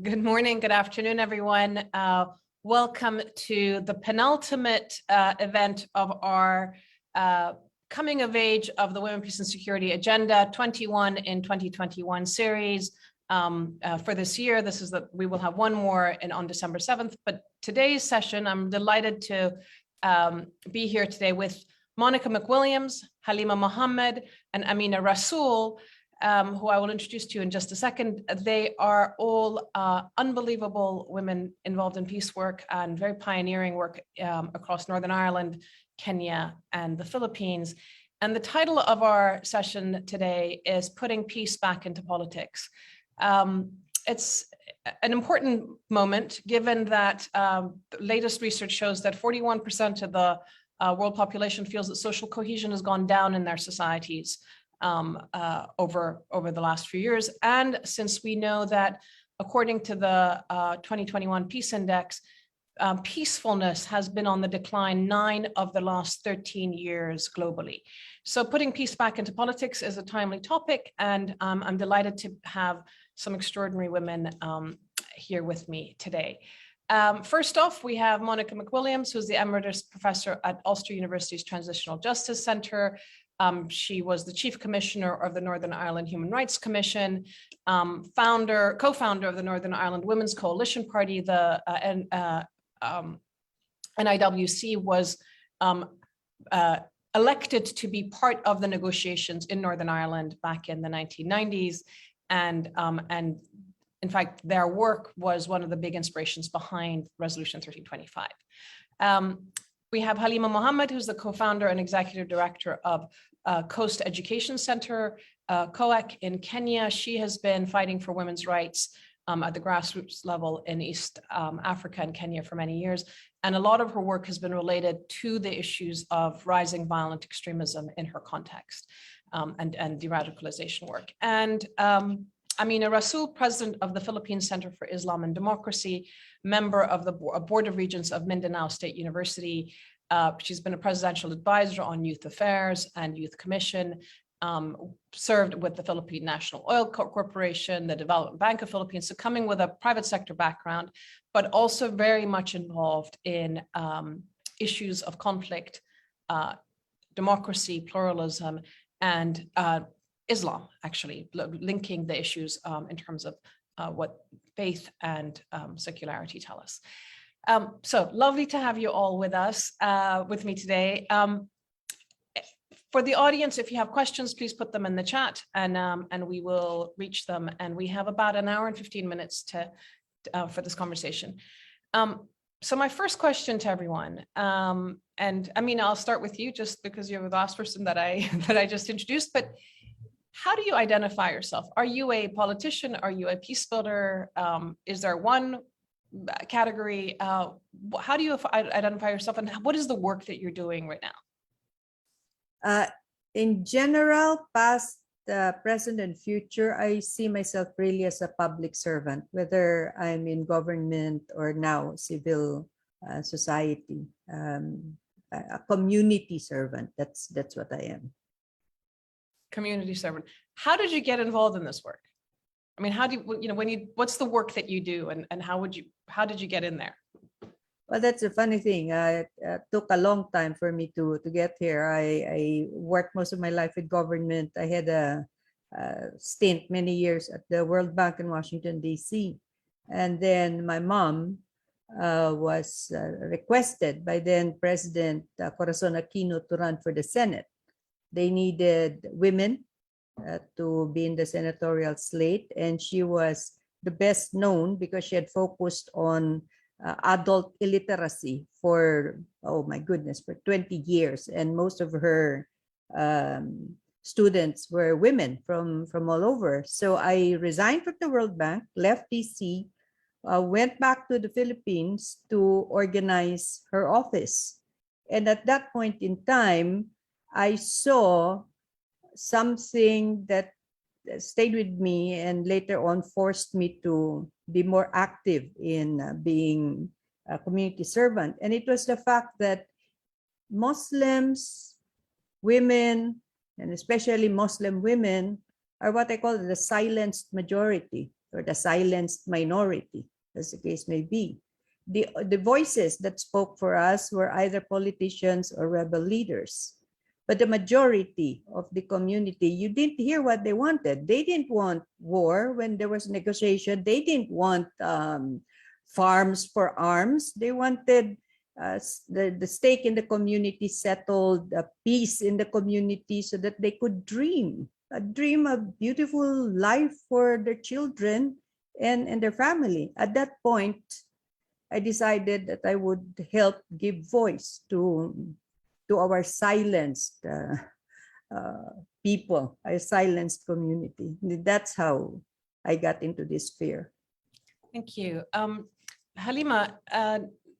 Good morning, good afternoon, everyone. Welcome to the penultimate event of our Coming of Age of the Women, Peace and Security Agenda 21 in 2021 series. For this year, we will have one more on December 7th, but today's session, I'm delighted to be here today with Monica McWilliams, Halima Mohamed, and Amina Rasul, who I will introduce to you in just a second. They are all unbelievable women involved in peace work and very pioneering work across Northern Ireland, Kenya, and the Philippines. And the title of our session today is Putting Peace Back into Politics. It's an important moment, given that the latest research shows that 41% of the world population feels that social cohesion has gone down in their societies over the last few years. And since we know that according to the 2021 Peace Index, peacefulness has been on the decline 9 of the last 13 years globally. So putting peace back into politics is a timely topic, and I'm delighted to have some extraordinary women here with me today. First off, we have Monica McWilliams, who's the Emeritus Professor at Ulster University's Transitional Justice Centre. She was the Chief Commissioner of the Northern Ireland Human Rights Commission, co-founder of the Northern Ireland Women's Coalition Party. The NIWC was elected to be part of the negotiations in Northern Ireland back in the 1990s. And in fact, their work was one of the big inspirations behind Resolution 1325. We have Halima Mohamed, who's the co-founder and executive director of Coast Education Center, COEC in Kenya. She has been fighting for women's rights at the grassroots level in East Africa and Kenya for many years. And a lot of her work has been related to the issues of rising violent extremism in her context and de-radicalization work. And Amina Rasul, president of the Philippine Center for Islam and Democracy, member of the Board of Regents of Mindanao State University. She's been a presidential advisor on youth affairs and youth commission, served with the Philippine National Oil Corporation, the Development Bank of Philippines, so coming with a private sector background, but also very much involved in issues of conflict, democracy, pluralism, and Islam, actually, linking the issues in terms of what faith and secularity tell us. So lovely to have you all with us, with me today. For the audience, if you have questions, please put them in the chat and we will reach them. And we have about an hour and 15 minutes for this conversation. So my first question to everyone, and Amina, I'll start with you just because you're the last person that I just introduced, but how do you identify yourself? Are you a politician? Are you a peace builder? Is there one category? How do you identify yourself, and what is the work that you're doing right now? In general, past, present, and future, I see myself really as a public servant, whether I'm in government or now civil society, a community servant. That's what I am. Community servant. How did you get involved in this work? I mean, how do you, what's the work that you do, and how did you get in there? Well, that's a funny thing. It took a long time for me to get here. I worked most of my life in government. I had a stint many years at the World Bank in Washington, D.C. And then my mom was requested by then President Corazon Aquino to run for the Senate. They needed women to be in the senatorial slate, and she was the best known because she had focused on adult illiteracy for, oh my goodness, for 20 years. And most of her students were women from all over. So I resigned from the World Bank, left DC, went back to the Philippines to organize her office. And at that point in time, I saw something that stayed with me and later on forced me to be more active in being a community servant. And it was the fact that Muslims, women, and especially Muslim women, are what I call the silenced majority or the silenced minority, as the case may be. The voices that spoke for us were either politicians or rebel leaders. But the majority of the community, you didn't hear what they wanted. They didn't want war when there was negotiation. They didn't want farms for arms. They wanted the stake in the community settled, peace in the community so that they could dream a beautiful life for their children and their family. At that point, I decided that I would help give voice to our silenced people, our silenced community. That's how I got into this sphere. Thank you. Halima,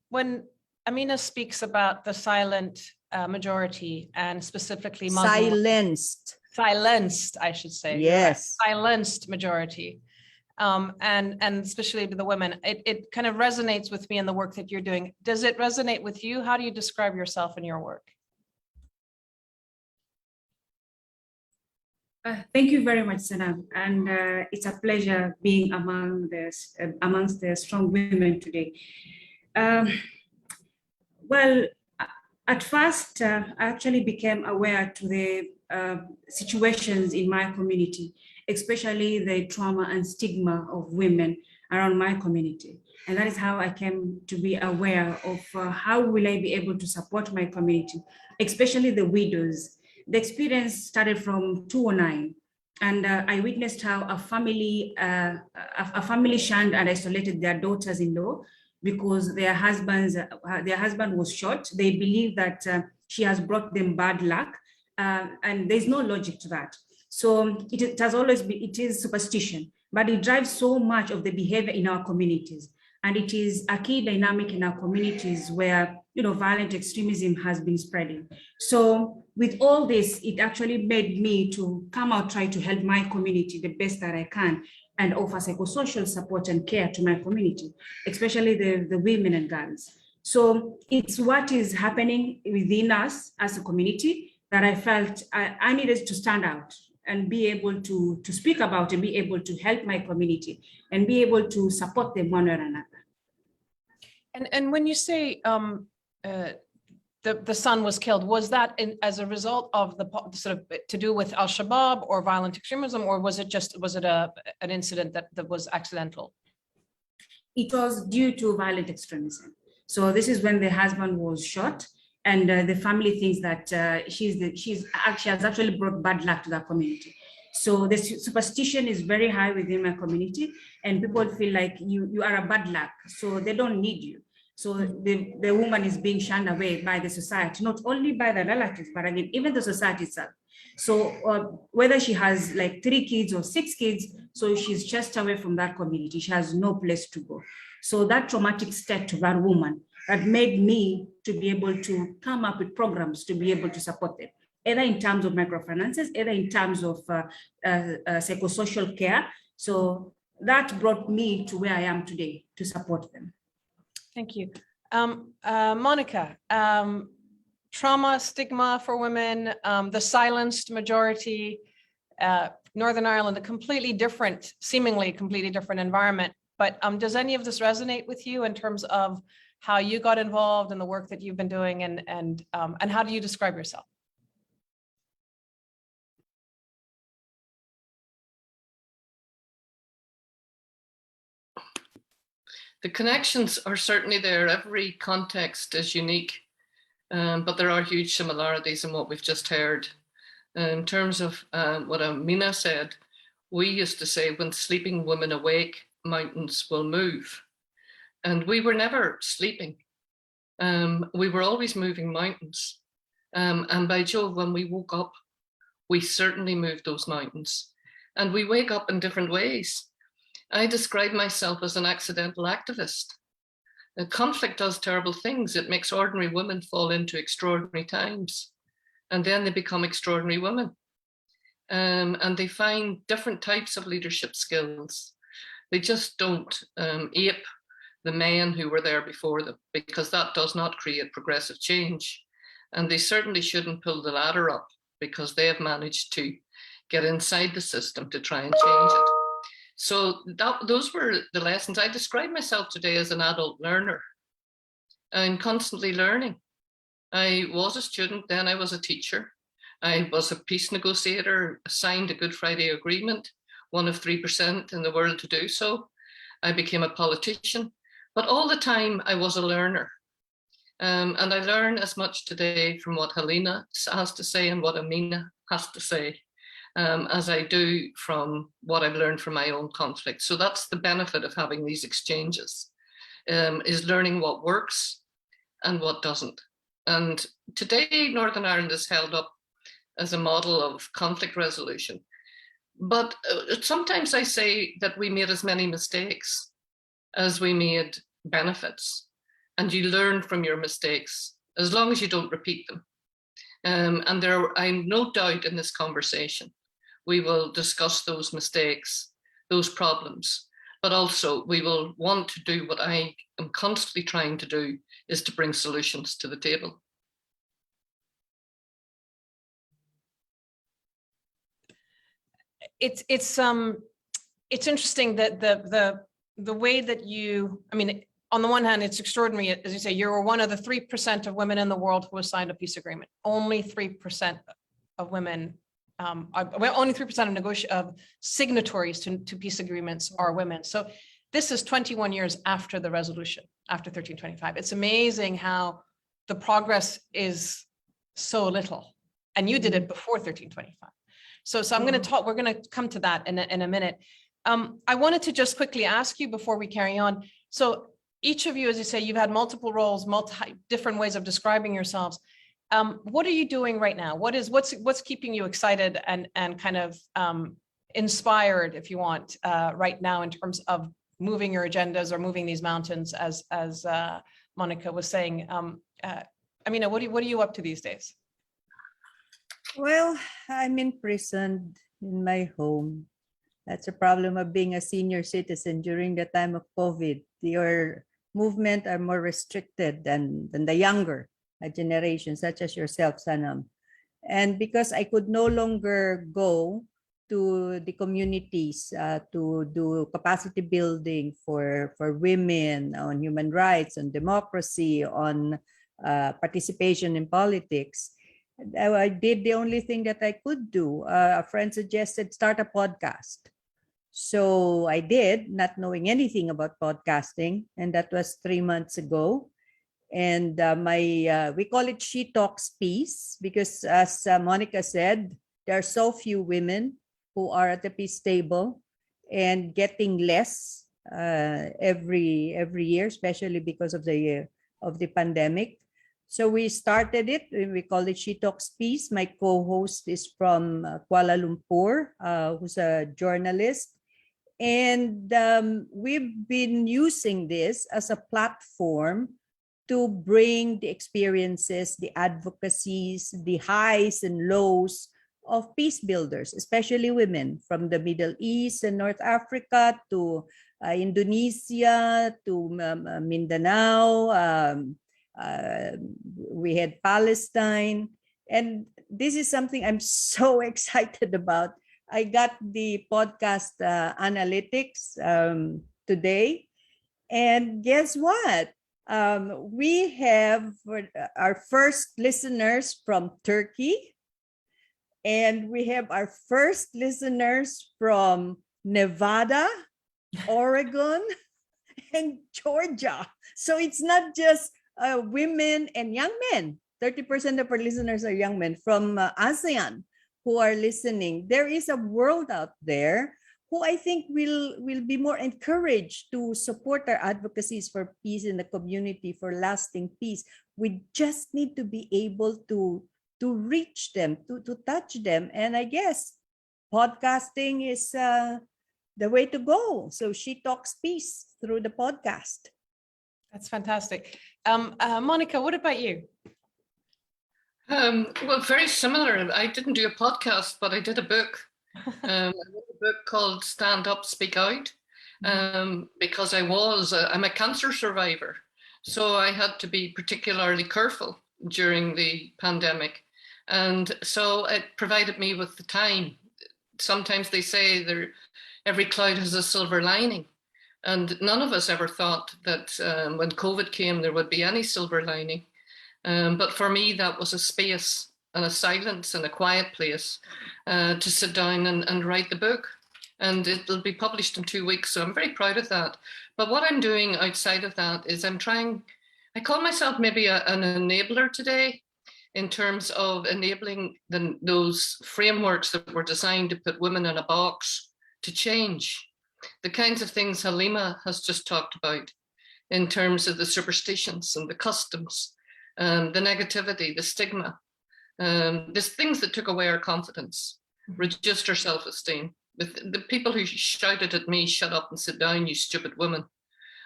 when Amina speaks about the silent majority and specifically Muslim, silenced, I should say. Yes. Right, silenced majority. And especially to the women, it kind of resonates with me in the work that you're doing. Does it resonate with you? How do you describe yourself in your work? Thank you very much, Sanam. And it's a pleasure being amongst the strong women today. Well, at first, I actually became aware to the situations in my community, especially the trauma and stigma of women around my community. And that is how I came to be aware of how will I be able to support my community, especially the widows. The experience started from 2009, and I witnessed how a family shunned and isolated their daughters-in-law because their husband was shot. They believe that she has brought them bad luck, and there's no logic to that. So it has always been, it is superstition, but it drives so much of the behavior in our communities. And it is a key dynamic in our communities where, violent extremism has been spreading. So with all this, it actually made me to come out, try to help my community the best that I can and offer psychosocial support and care to my community, especially the women and girls. So it's what is happening within us as a community that I felt I needed to stand out and be able to speak about and be able to help my community and be able to support them one or another. And when you say the son was killed, was that as a result of the sort of to do with Al-Shabaab or violent extremism, or was it an incident that was accidental? It was due to violent extremism. So this is when the husband was shot, and the family thinks that she has actually brought bad luck to the community. So the superstition is very high within my community, and people feel like you are a bad luck, so they don't need you. So the woman is being shunned away by the society, not only by the relatives, but again, even the society itself. So whether she has like 3 kids or 6 kids, so she's just away from that community. She has no place to go. So that traumatic state to that woman that made me to be able to come up with programs to be able to support them, either in terms of microfinances, either in terms of psychosocial care. So that brought me to where I am today to support them. Thank you. Monica, trauma, stigma for women, the silenced majority, Northern Ireland, seemingly completely different environment. But does any of this resonate with you in terms of how you got involved in the work that you've been doing, and how do you describe yourself? The connections are certainly there. Every context is unique, but there are huge similarities in what we've just heard. In terms of what Amina said, we used to say, when sleeping women awake, mountains will move. And we were never sleeping. We were always moving mountains. And by Jove, when we woke up, we certainly moved those mountains. And we wake up in different ways. I describe myself as an accidental activist. Conflict does terrible things. It makes ordinary women fall into extraordinary times, and then they become extraordinary women. And they find different types of leadership skills. They just don't ape the men who were there before them, because that does not create progressive change. And they certainly shouldn't pull the ladder up because they have managed to get inside the system to try and change it. So those were the lessons. I describe myself today as an adult learner. I'm constantly learning. I was a student, then I was a teacher. I was a peace negotiator, signed a Good Friday Agreement, one of 3% in the world to do so. I became a politician, but all the time I was a learner. And I learn as much today from what Halima has to say and what Amina has to say, as I do from what I've learned from my own conflict. So that's the benefit of having these exchanges, is learning what works and what doesn't. And today, Northern Ireland is held up as a model of conflict resolution. But sometimes I say that we made as many mistakes as we made benefits. And you learn from your mistakes as long as you don't repeat them. And I'm no doubt in this conversation, we will discuss those mistakes, those problems, but also we will want to do what I am constantly trying to do, is to bring solutions to the table. It's interesting that the way that you, I mean, on the one hand, it's extraordinary, as you say, you're one of the 3% of women in the world who has signed a peace agreement. Only 3% of women, only 3% of signatories to peace agreements are women. So this is 21 years after the resolution, after 1325. It's amazing how the progress is so little, and you did it before 1325. So I'm going to talk, we're going to come to that in a minute. I wanted to just quickly ask you before we carry on. So each of you, as you say, you've had multiple roles, different ways of describing yourselves. What are you doing right now? What's keeping you excited and kind of inspired, if you want, right now in terms of moving your agendas or moving these mountains, as Monica was saying? Amina, what are you up to these days? Well, I'm imprisoned in my home. That's a problem of being a senior citizen during the time of COVID. Your movement are more restricted than the younger generation, such as yourself, Sanam. And because I could no longer go to the communities to do capacity building for women on human rights, on democracy, on participation in politics, I did the only thing that I could do. A friend suggested start a podcast. So I did, not knowing anything about podcasting, and that was 3 months ago. And we call it She Talks Peace, because as Monica said, there are so few women who are at the peace table, and getting less every year, especially because of the pandemic. So we started it. We call it She Talks Peace. My co-host is from Kuala Lumpur, who's a journalist. And we've been using this as a platform to bring the experiences, the advocacies, the highs and lows of peace builders, especially women from the Middle East and North Africa to Indonesia to Mindanao. We had Palestine. And this is something I'm so excited about. I got the podcast analytics today. And guess what? We have our first listeners from Turkey. And we have our first listeners from Nevada, Oregon, and Georgia. So it's not just women and young men. 30% of our listeners are young men from ASEAN who are listening. There is a world out there who I think will be more encouraged to support our advocacies for peace in the community, for lasting peace. We just need to be able to reach them, to touch them. And I guess podcasting is the way to go. So She Talks Peace through the podcast. That's fantastic. Monica, what about you? Well, very similar. I didn't do a podcast, but I did a book. I wrote a book called Stand Up, Speak Out, because I'm a cancer survivor. So I had to be particularly careful during the pandemic. And so it provided me with the time. Sometimes they say every cloud has a silver lining. And none of us ever thought that when COVID came, there would be any silver lining. But for me, that was a space and a silence and a quiet place to sit down and write the book. And it'll be published in 2 weeks, so I'm very proud of that. But what I'm doing outside of that is I call myself maybe an enabler today, in terms of enabling those frameworks that were designed to put women in a box to change. The kinds of things Halima has just talked about in terms of the superstitions and the customs, the negativity, the stigma, these things that took away our confidence, reduced our self-esteem. The people who shouted at me, "Shut up and sit down, you stupid woman,"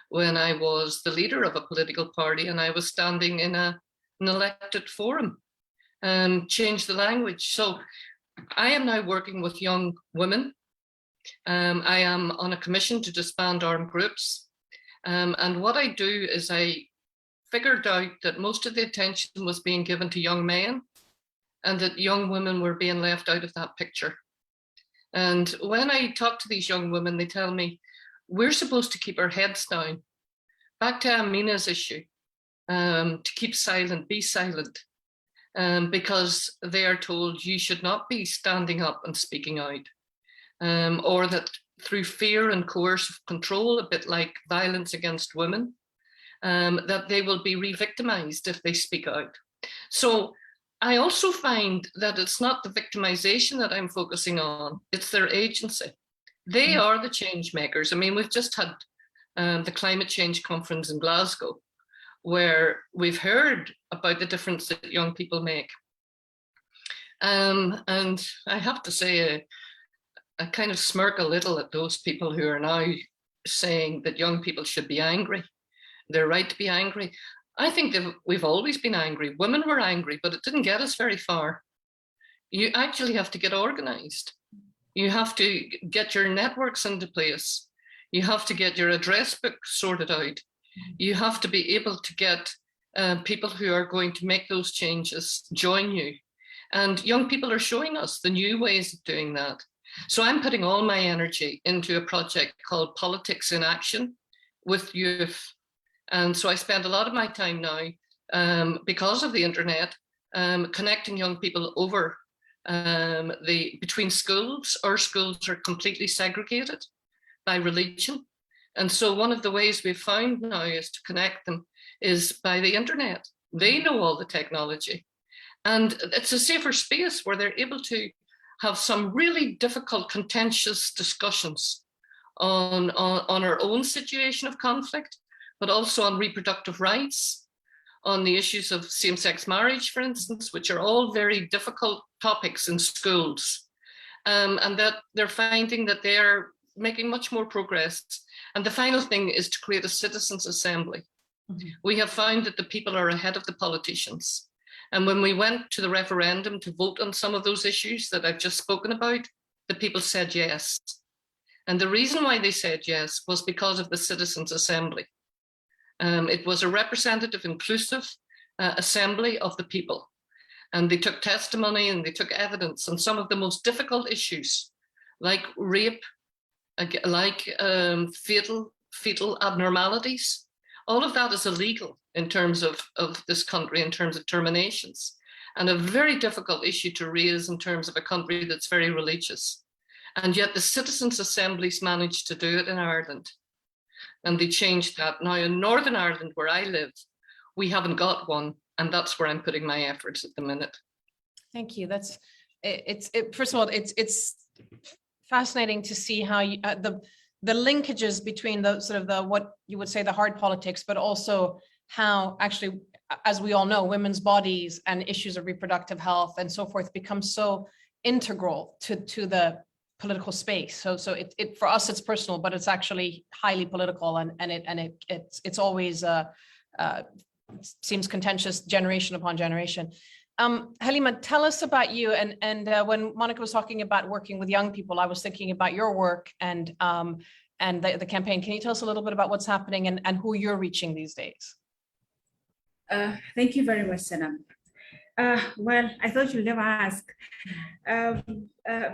when I was the leader of a political party and I was standing in an elected forum, changed the language. So I am now working with young women. I am on a commission to disband armed groups. And what I do is I figured out that most of the attention was being given to young men and that young women were being left out of that picture. And when I talk to these young women, they tell me, we're supposed to keep our heads down. Back to Amina's issue, to keep silent, be silent, because they are told you should not be standing up and speaking out. Or that through fear and coercive control, a bit like violence against women, that they will be re-victimized if they speak out. So I also find that it's not the victimization that I'm focusing on, it's their agency. They are the change makers. I mean, we've just had the climate change conference in Glasgow, where we've heard about the difference that young people make. And I have to say, I kind of smirk a little at those people who are now saying that young people should be angry. They're right to be angry. I think that we've always been angry. Women were angry, but it didn't get us very far. You actually have to get organized. You have to get your networks into place. You have to get your address book sorted out. You have to be able to get people who are going to make those changes join you. And young people are showing us the new ways of doing that. So I'm putting all my energy into a project called Politics in Action with youth. And so I spend a lot of my time now, because of the internet, connecting young people over between schools. Our schools are completely segregated by religion. And so one of the ways we've found now is to connect them is by the internet. They know all the technology. And it's a safer space where they're able to have some really difficult, contentious discussions on our own situation of conflict, but also on reproductive rights, on the issues of same-sex marriage, for instance, which are all very difficult topics in schools. And that they're finding that they're making much more progress. And the final thing is to create a citizens' assembly. Mm-hmm. We have found that the people are ahead of the politicians. And when we went to the referendum to vote on some of those issues that I've just spoken about, the people said yes. And the reason why they said yes was because of the Citizens' Assembly. It was a representative, inclusive assembly of the people. And they took testimony and they took evidence on some of the most difficult issues, like rape, like fetal abnormalities. All of that is illegal in terms of this country, in terms of terminations, and a very difficult issue to raise in terms of a country that's very religious. And yet the Citizens' Assemblies managed to do it in Ireland. And they changed that. Now in Northern Ireland, where I live, we haven't got one. And that's where I'm putting my efforts at the minute. Thank you. First of all, it's fascinating to see how you, the linkages between the sort of the, what you would say the hard politics, but also how actually, as we all know, women's bodies and issues of reproductive health and so forth become so integral to the political space. So it for us it's personal, but it's actually highly political, and it's always seems contentious generation upon generation. Halima, tell us about you. And when Monica was talking about working with young people, I was thinking about your work and the campaign. Can you tell us a little bit about what's happening and who you're reaching these days? Thank you very much, Sanam. Well, I thought you'd never ask.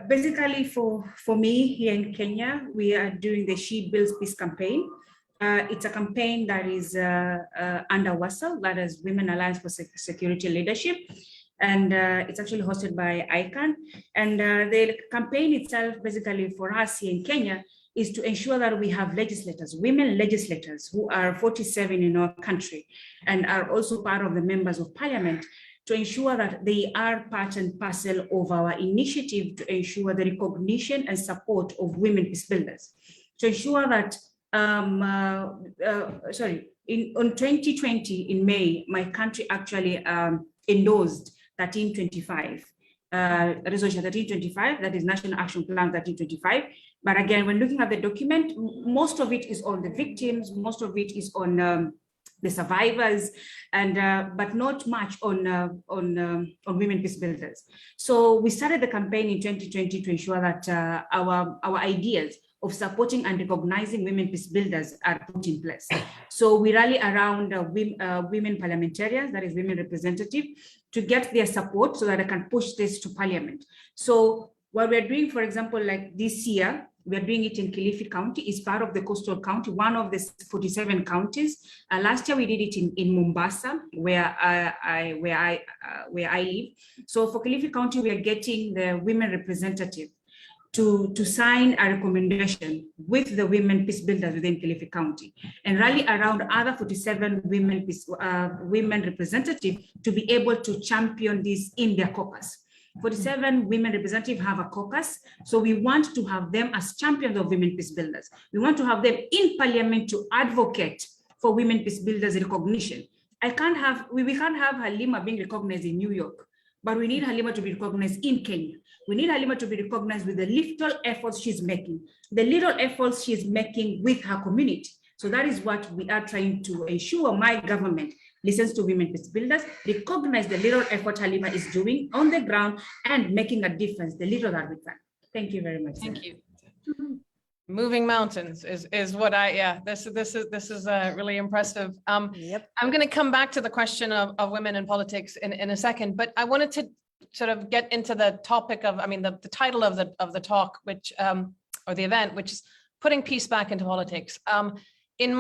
Basically, for me here in Kenya, we are doing the She Builds Peace campaign. It's a campaign that is under WASL, that is Women Alliance for Security Leadership. And it's actually hosted by ICANN. And the campaign itself, basically for us here in Kenya, is to ensure that we have legislators, women legislators, who are 47 in our country and are also part of the members of parliament, to ensure that they are part and parcel of our initiative to ensure the recognition and support of women peace builders. To ensure that, on 2020 in May, my country actually endorsed 1325, resolution 1325, that is National Action Plan 1325. But again, when looking at the document, most of it is on the victims, most of it is on the survivors, and but not much on women peace builders. So we started the campaign in 2020 to ensure that our ideas of supporting and recognizing women peace builders are put in place. So we rally around women parliamentarians, that is women representatives, to get their support so that I can push this to parliament. So what we're doing, for example, like this year, we're doing it in Kilifi County. It's part of the coastal county, one of the 47 counties. Last year we did it in Mombasa, where I live. So for Kilifi County, we are getting the women representative to sign a recommendation with the women peace builders within Kilifi County and rally around other 47 women representatives to be able to champion this in their caucus. 47 women representatives have a caucus, so we want to have them as champions of women peace builders. We want to have them in parliament to advocate for women peace builders recognition. We can't have Halima being recognized in New York, but we need Halima to be recognized in Kenya. We need Halima to be recognized with the little efforts she's making, the little efforts she's making with her community. So that is what we are trying to ensure. My government listens to women peace builders, recognize the little effort Halima is doing on the ground and making a difference, the little that we can. Thank you very much. Thank you. Moving mountains is what this is really impressive. Yep. I'm going to come back to the question of women in politics in a second, but I wanted to sort of get into the topic of, the title of the talk, which or the event, which is putting peace back into politics. In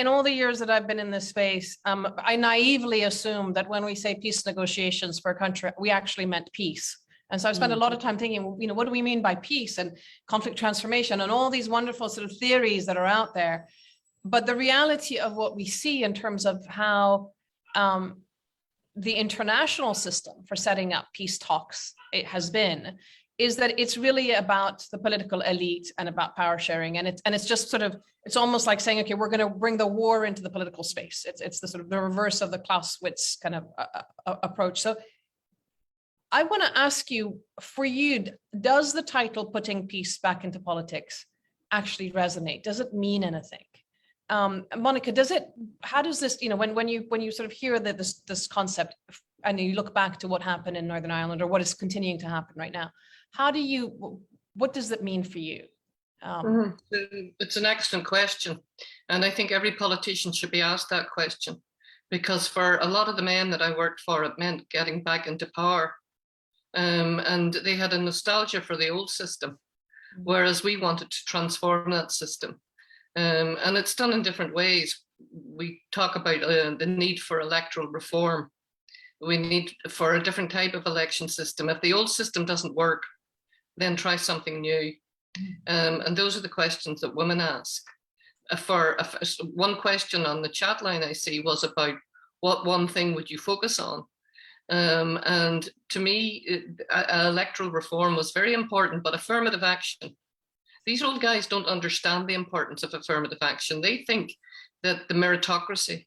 all the years that I've been in this space, I naively assumed that when we say peace negotiations for a country, we actually meant peace. And so I've spent a lot of time thinking, what do we mean by peace and conflict transformation and all these wonderful sort of theories that are out there. But the reality of what we see in terms of how the international system for setting up peace talks it has been, is that it's really about the political elite and about power sharing. And it's just sort of, it's almost like saying, okay, we're going to bring the war into the political space. It's the sort of the reverse of the Clausewitz kind of approach. So I want to ask you, for you, does the title "Putting Peace Back into Politics" actually resonate? Does it mean anything? Monica, how does this, when you sort of hear this concept and you look back to what happened in Northern Ireland or what is continuing to happen right now, what does that mean for you? It's an excellent question. And I think every politician should be asked that question, because for a lot of the men that I worked for, it meant getting back into power. And they had a nostalgia for the old system, whereas we wanted to transform that system. And it's done in different ways. We talk about the need for electoral reform. We need for a different type of election system. If the old system doesn't work, then try something new. And those are the questions that women ask. One question on the chat line I see was about what one thing would you focus on? And to me, electoral reform was very important, but affirmative action. These old guys don't understand the importance of affirmative action. They think that the meritocracy,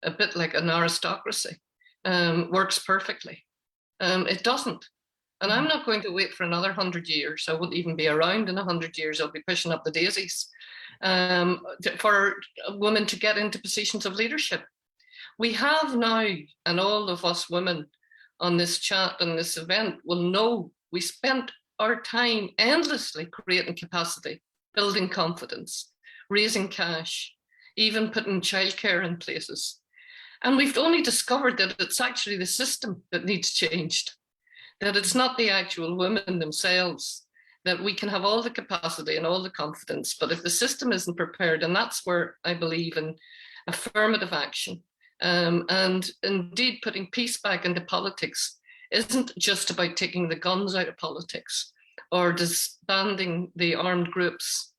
a bit like an aristocracy, works perfectly. It doesn't. And I'm not going to wait for another 100 years. I won't even be around in 100 years. I'll be pushing up the daisies for women to get into positions of leadership. We have now, and all of us women on this chat and this event will know, we spent our time endlessly creating capacity, building confidence, raising cash, even putting childcare in places. And we've only discovered that it's actually the system that needs changed, that it's not the actual women themselves, that we can have all the capacity and all the confidence, but if the system isn't prepared, and that's where I believe in affirmative action, and indeed putting peace back into politics isn't just about taking the guns out of politics or disbanding the armed groups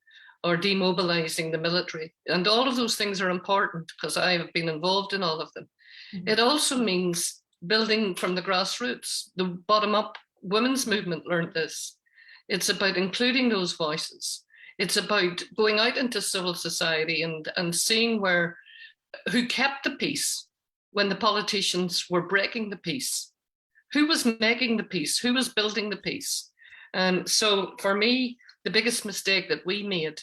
or demobilizing the military. And all of those things are important because I have been involved in all of them. Mm-hmm. It also means building from the grassroots. The bottom-up women's movement learned this. It's about including those voices. It's about going out into civil society and seeing who kept the peace when the politicians were breaking the peace. Who was making the peace? Who was building the peace? So for me, the biggest mistake that we made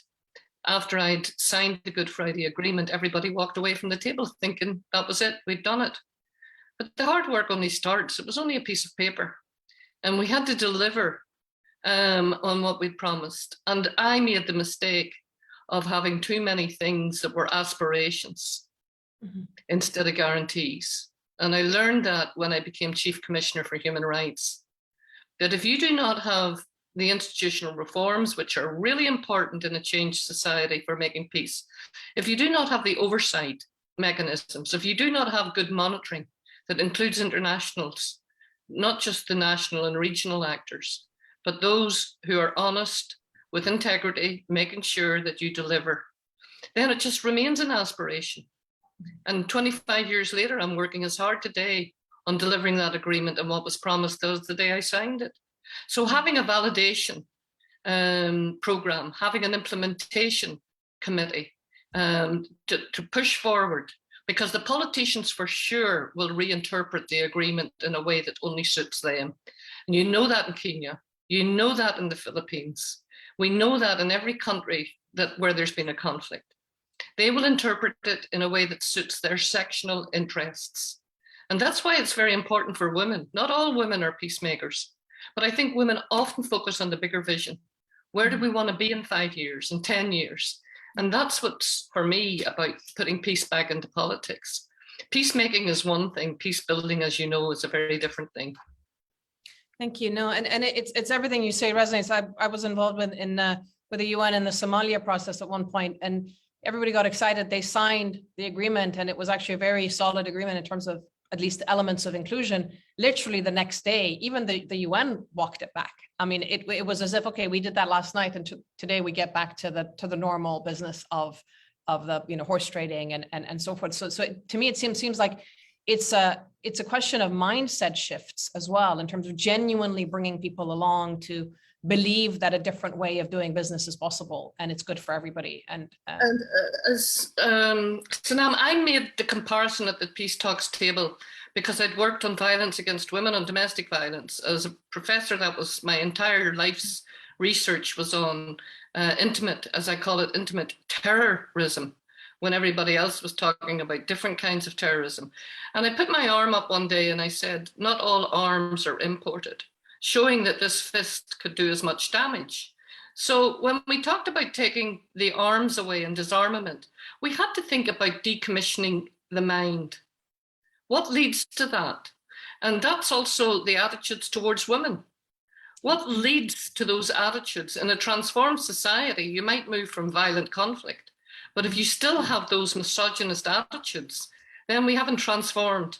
after I'd signed the Good Friday Agreement, everybody walked away from the table thinking that was it, we'd done it. But the hard work only starts. It was only a piece of paper. And we had to deliver on what we'd promised. And I made the mistake of having too many things that were aspirations instead of guarantees. And I learned that when I became Chief Commissioner for Human Rights, that if you do not have the institutional reforms, which are really important in a changed society for making peace, if you do not have the oversight mechanisms, if you do not have good monitoring that includes internationals, not just the national and regional actors, but those who are honest, with integrity, making sure that you deliver, then it just remains an aspiration. And 25 years later, I'm working as hard today on delivering that agreement and what was promised as the day I signed it. So having a validation program, having an implementation committee to push forward, because the politicians for sure will reinterpret the agreement in a way that only suits them. And you know that in Kenya, you know that in the Philippines, we know that in every country where there's been a conflict. They will interpret it in a way that suits their sectional interests. And that's why it's very important for women. Not all women are peacemakers, but I think women often focus on the bigger vision. Where do we want to be in 5 years, in 10 years? And that's what's, for me, about putting peace back into politics. Peacemaking is one thing. Peace building, as you know, is a very different thing. Thank you. No, and it's everything you say resonates. I was involved with the UN in the Somalia process at one point, and everybody got excited. They signed the agreement, and it was actually a very solid agreement in terms of at least elements of inclusion. Literally the next day, even the UN walked it back. I mean, it was as if, okay, we did that last night, and today we get back to the normal business of the horse trading and so forth. So to me, it seems like it's a question of mindset shifts as well, in terms of genuinely bringing people along to believe that a different way of doing business is possible and it's good for everybody. And as Sanam, I made the comparison at the Peace Talks table because I'd worked on violence against women and domestic violence. As a professor, that was my entire life's research was on intimate, as I call it, intimate terrorism, when everybody else was talking about different kinds of terrorism. And I put my arm up one day and I said, not all arms are imported, showing that this fist could do as much damage. So when we talked about taking the arms away and disarmament, we had to think about decommissioning the mind. What leads to that? And that's also the attitudes towards women. What leads to those attitudes? In a transformed society, you might move from violent conflict, but if you still have those misogynist attitudes, then we haven't transformed.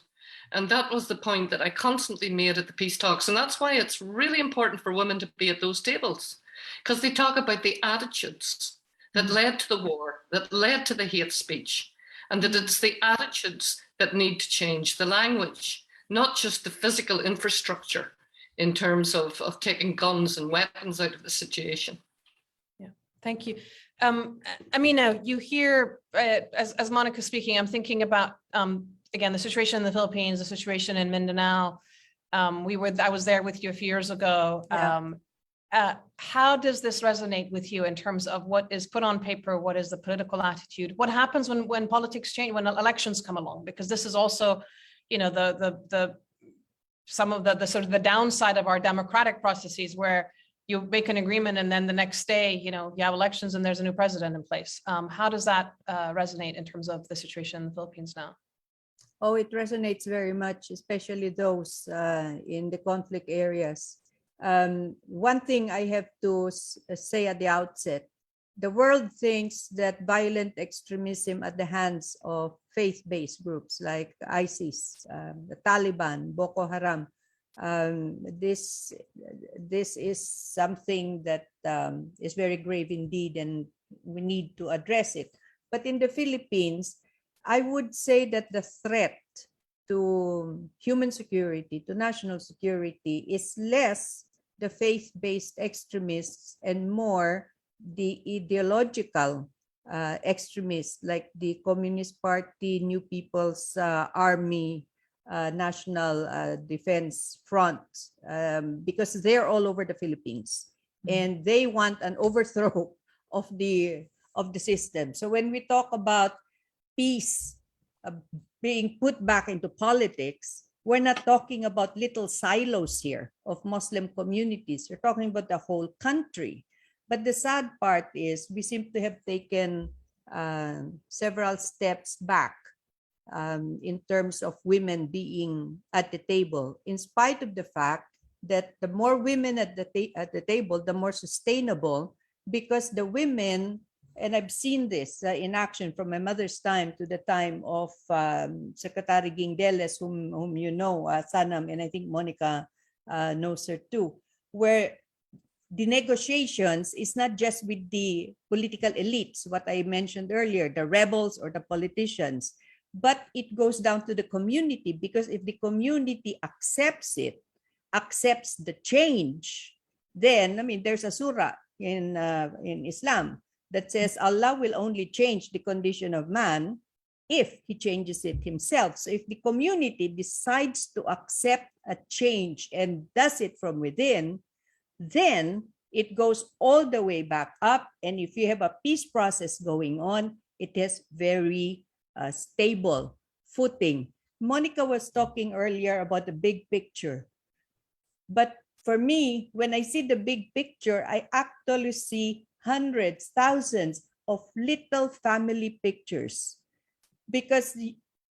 And that was the point that I constantly made at the Peace Talks. And that's why it's really important for women to be at those tables, because they talk about the attitudes that led to the war, that led to the hate speech, and that it's the attitudes that need to change, the language, not just the physical infrastructure in terms of taking guns and weapons out of the situation. Yeah, thank you. Amina, you hear, as Monica's speaking, I'm thinking about, again, the situation in the Philippines, the situation in Mindanao. I was there with you a few years ago. Yeah. How does this resonate with you in terms of what is put on paper? What is the political attitude? What happens when politics change, when elections come along? Because this is also, some of the sort of the downside of our democratic processes, where you make an agreement and then the next day, you have elections and there's a new president in place. How does that resonate in terms of the situation in the Philippines now? Oh, it resonates very much, especially those in the conflict areas. One thing I have to say at the outset, the world thinks that violent extremism at the hands of faith-based groups like ISIS, the Taliban, Boko Haram, this is something that is very grave indeed, and we need to address it. But in the Philippines, I would say that the threat to human security, to national security, is less the faith-based extremists and more the ideological extremists like the Communist Party, New People's Army, National Defense Front, because they're all over the Philippines and they want an overthrow of the system. So when we talk about peace being put back into politics, we're not talking about little silos here of Muslim communities. We're talking about the whole country. But the sad part is we seem to have taken several steps back in terms of women being at the table, in spite of the fact that the more women at the table, the more sustainable, because the women, and I've seen this in action from my mother's time to the time of Secretary Gingeles, whom you know, Sanam, and I think Monica knows her too, where the negotiations is not just with the political elites, what I mentioned earlier, the rebels or the politicians, but it goes down to the community, because if the community accepts it, accepts the change, then, I mean, there's a surah in Islam that says Allah will only change the condition of man if he changes it himself. So if the community decides to accept a change and does it from within, then it goes all the way back up. And if you have a peace process going on, it has very stable footing. Monica was talking earlier about the big picture. But for me, when I see the big picture, I actually see hundreds, thousands of little family pictures. Because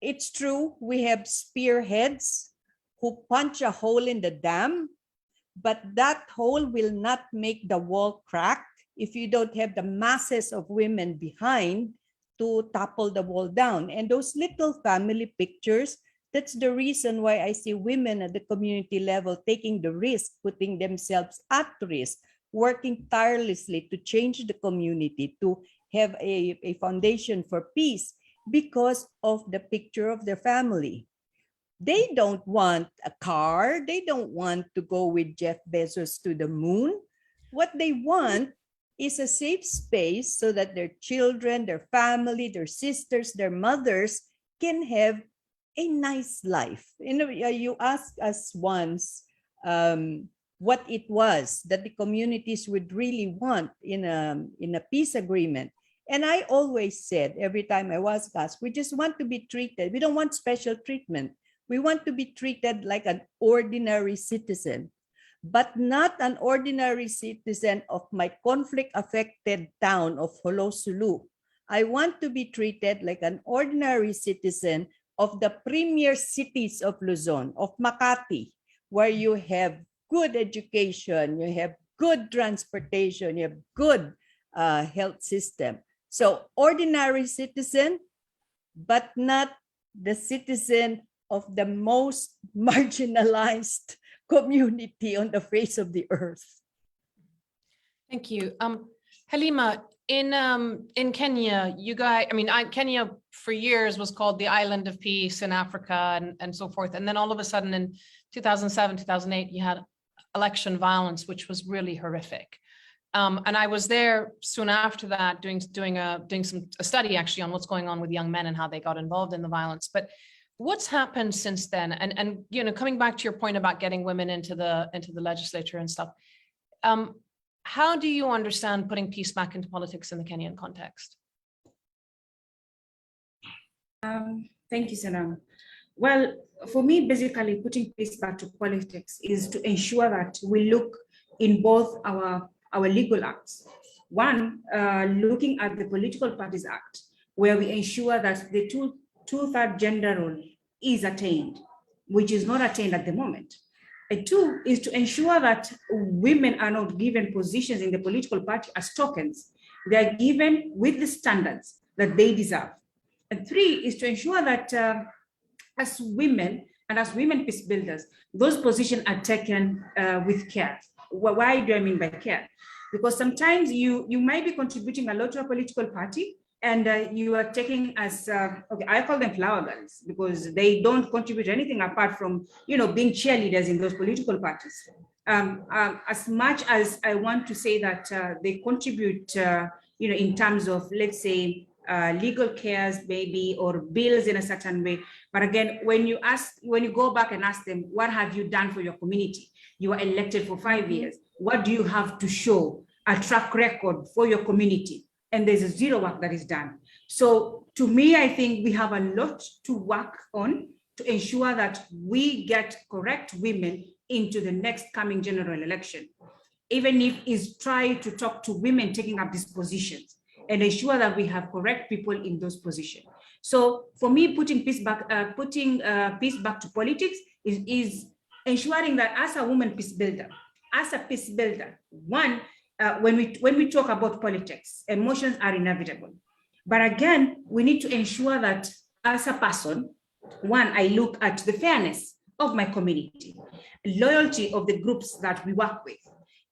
it's true, we have spearheads who punch a hole in the dam, but that hole will not make the wall crack if you don't have the masses of women behind to topple the wall down. And those little family pictures, that's the reason why I see women at the community level taking the risk, putting themselves at risk, working tirelessly to change the community, to have a foundation for peace because of the picture of their family. They don't want a car. They don't want to go with Jeff Bezos to the moon. What they want is a safe space so that their children, their family, their sisters, their mothers can have a nice life. You know, you asked us once what it was that the communities would really want in a peace agreement. And I always said, every time I was asked, we just want to be treated. We don't want special treatment. We want to be treated like an ordinary citizen, but not an ordinary citizen of my conflict-affected town of Holosulu. I want to be treated like an ordinary citizen of the premier cities of Luzon, of Makati, where you have good education, you have good transportation, you have good health system. So ordinary citizen, but not the citizen of the most marginalized community on the face of the earth. Thank you. Halima, in Kenya, you guys, Kenya for years was called the island of peace in Africa and so forth. And then all of a sudden in 2007, 2008, you had election violence, which was really horrific. And I was there soon after that doing a study actually on what's going on with young men and how they got involved in the violence. But what's happened since then? And you know, coming back to your point about getting women into the legislature and stuff, how do you understand putting peace back into politics in the Kenyan context? Thank you, Sanam. Well, for me, basically putting peace back to politics is to ensure that we look in both our legal acts. One, looking at the Political Parties Act, where we ensure that the two-third gender rule is attained, which is not attained at the moment. And two is to ensure that women are not given positions in the political party as tokens. They are given with the standards that they deserve. And three is to ensure that as women and as women peace builders, those positions are taken with care. Why do I mean by care? Because sometimes you might be contributing a lot to a political party, and you are taking as, okay, I call them flower girls because they don't contribute anything apart from, being cheerleaders in those political parties. As much as I want to say that they contribute, in terms of, let's say, legal cares maybe, or bills in a certain way. But again, when you go back and ask them, what have you done for your community? You are elected for 5 years. What do you have to show? A track record for your community. And there's a zero work that is done. So to me, I think we have a lot to work on to ensure that we get correct women into the next coming general election. Even if it's try to talk to women taking up these positions and ensure that we have correct people in those positions. So for me, putting peace back to politics is ensuring that as a woman peace builder, one, when we talk about politics, emotions are inevitable. But again, we need to ensure that as a person, one, I look at the fairness of my community, loyalty of the groups that we work with.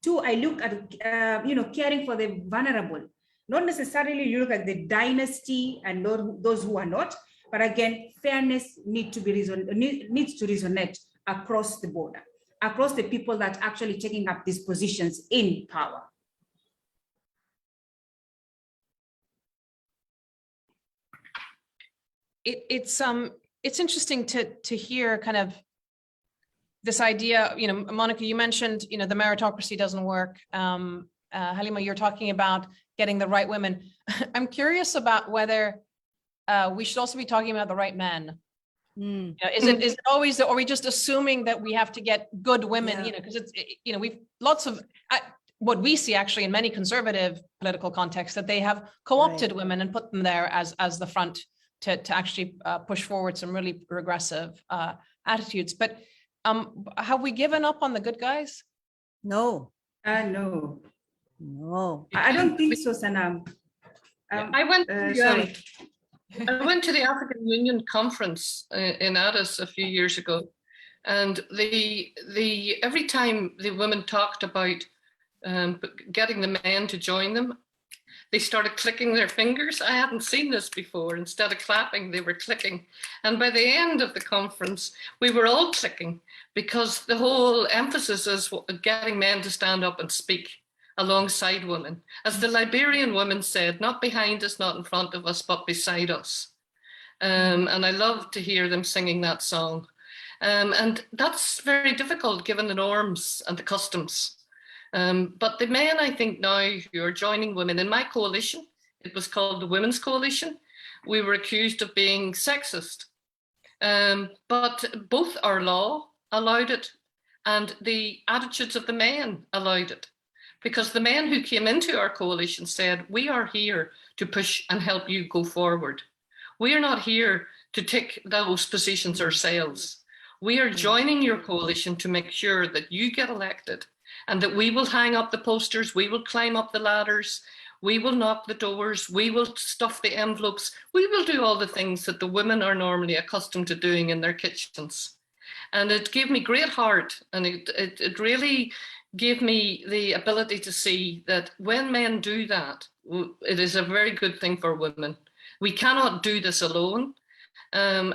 Two, I look at, caring for the vulnerable. Not necessarily you look at the dynasty and those who are not, but again, fairness needs to resonate across the border, across the people that are actually taking up these positions in power. It's interesting to hear kind of this idea, Monica, you mentioned, the meritocracy doesn't work. Halima, you're talking about getting the right women. I'm curious about whether we should also be talking about the right men. Is it always, or are we just assuming that we have to get good women, because it's, we've lots of, what we see actually in many conservative political contexts, that they have co-opted women and put them there as the front to actually push forward some really regressive attitudes. But have we given up on the good guys? No. No. No. I don't think so, Sanam. I went to the African Union conference in Addis a few years ago, and every time the women talked about getting the men to join them, they started clicking their fingers. I hadn't seen this before. Instead of clapping, they were clicking. And by the end of the conference, we were all clicking, because the whole emphasis is getting men to stand up and speak alongside women. As the Liberian women said, not behind us, not in front of us, but beside us. And I love to hear them singing that song. And that's very difficult given the norms and the customs. But the men, I think now, who are joining women in my coalition, it was called the Women's Coalition, we were accused of being sexist. But both our law allowed it, and the attitudes of the men allowed it. Because the men who came into our coalition said, we are here to push and help you go forward. We are not here to take those positions ourselves. We are joining your coalition to make sure that you get elected, and that we will hang up the posters, we will climb up the ladders, we will knock the doors, we will stuff the envelopes, we will do all the things that the women are normally accustomed to doing in their kitchens. And it gave me great heart, and it really gave me the ability to see that when men do that, it is a very good thing for women. We cannot do this alone. And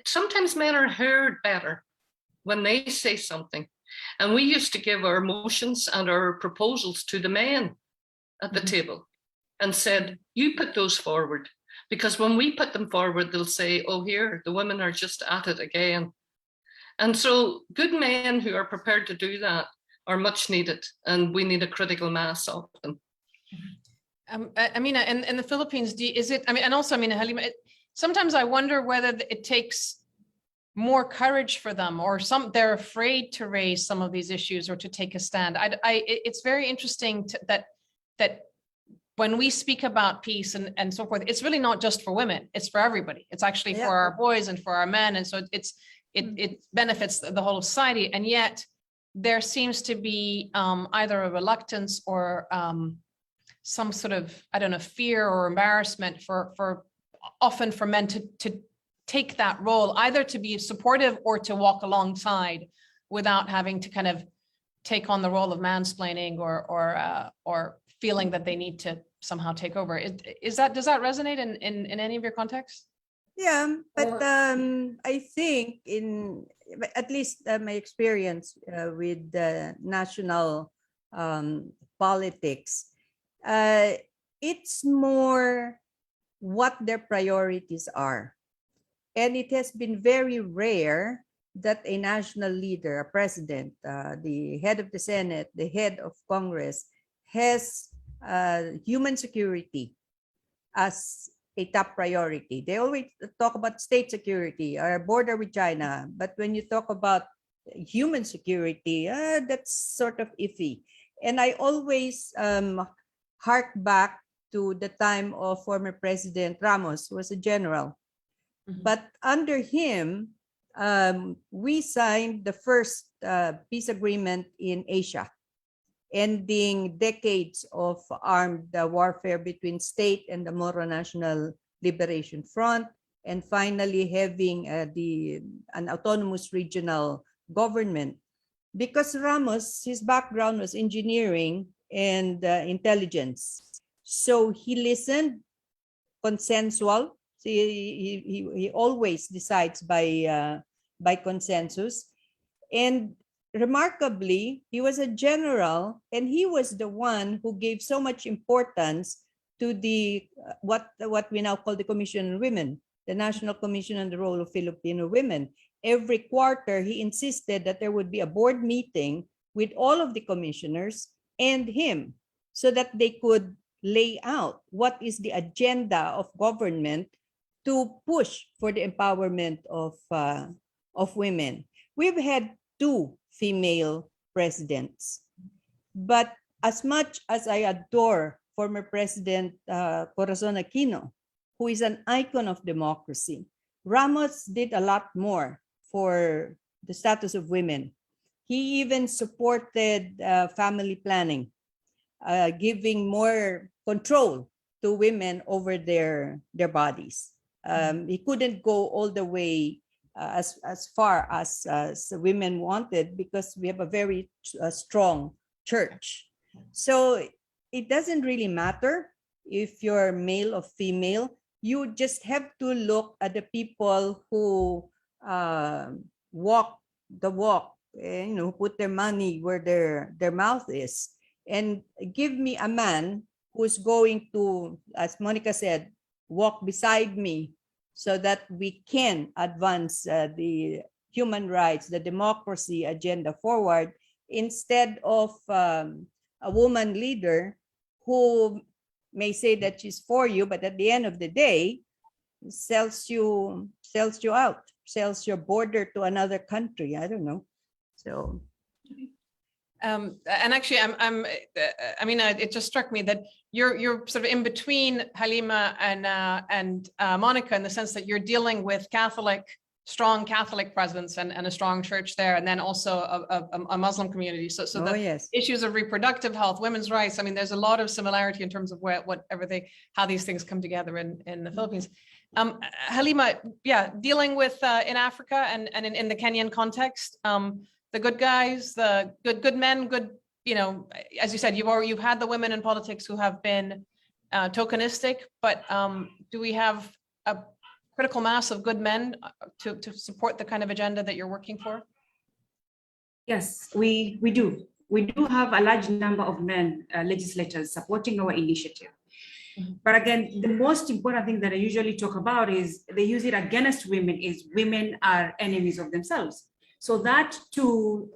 sometimes men are heard better when they say something. And we used to give our motions and our proposals to the men at the table and said, you put those forward. Because when we put them forward, they'll say, oh, here, the women are just at it again. And so good men who are prepared to do that are much needed, and we need a critical mass of them. Amina, in the Philippines, Halima, sometimes I wonder whether it takes more courage for them, or they're afraid to raise some of these issues or to take a stand. It's very interesting that when we speak about peace and so forth, it's really not just for women, it's for everybody. It's actually Yeah. for our boys and for our men. And so it benefits the whole of society. And yet there seems to be either a reluctance or some sort of, I don't know, fear or embarrassment for often for men to take that role, either to be supportive or to walk alongside without having to kind of take on the role of mansplaining or feeling that they need to somehow take over. Does that resonate in any of your contexts? Yeah, but I think at least my experience with national politics, it's more what their priorities are. And it has been very rare that a national leader, a president, the head of the Senate, the head of Congress, has human security as a top priority. They always talk about state security, our border with China, but when you talk about human security, that's sort of iffy. And I always hark back to the time of former President Ramos, who was a general. Mhm. But under him, we signed the first peace agreement in Asia, ending decades of armed warfare between state and the Moro National Liberation Front, and finally having an autonomous regional government. Because Ramos, his background was engineering and intelligence. So he listened, consensual. So he always decides by consensus. And remarkably, he was a general, and he was the one who gave so much importance to the what we now call the Commission on Women, the National Commission on the Role of Filipino Women. Every quarter, he insisted that there would be a board meeting with all of the commissioners and him, so that they could lay out what is the agenda of government to push for the empowerment of women. We've had 2 female presidents, but as much as I adore former President Corazon Aquino, who is an icon of democracy, Ramos did a lot more for the status of women. He even supported family planning, giving more control to women over their bodies. He couldn't go all the way as far as women wanted, because we have a very strong church. So it doesn't really matter if you're male or female. You just have to look at the people who walk the walk, put their money where their mouth is, and give me a man who's going to, as Monica said, walk beside me, so that we can advance the human rights, the democracy agenda forward, instead of a woman leader who may say that she's for you, but at the end of the day, sells you out, sells your border to another country. I don't know. So. And actually, I mean, it just struck me that you're sort of in between Halima and Monica, in the sense that you're dealing with strong Catholic presence and a strong church there, and then also a Muslim community. So the yes. issues of reproductive health, women's rights. I mean, there's a lot of similarity in terms of how these things come together in the Philippines. Halima, yeah, dealing with in Africa and in the Kenyan context. The good guys, the good men, as you said, you've had the women in politics who have been tokenistic, but do we have a critical mass of good men to support the kind of agenda that you're working for? Yes, we do. We do have a large number of men legislators supporting our initiative. But again, the most important thing that I usually talk about is they use it against women, is women are enemies of themselves. So that to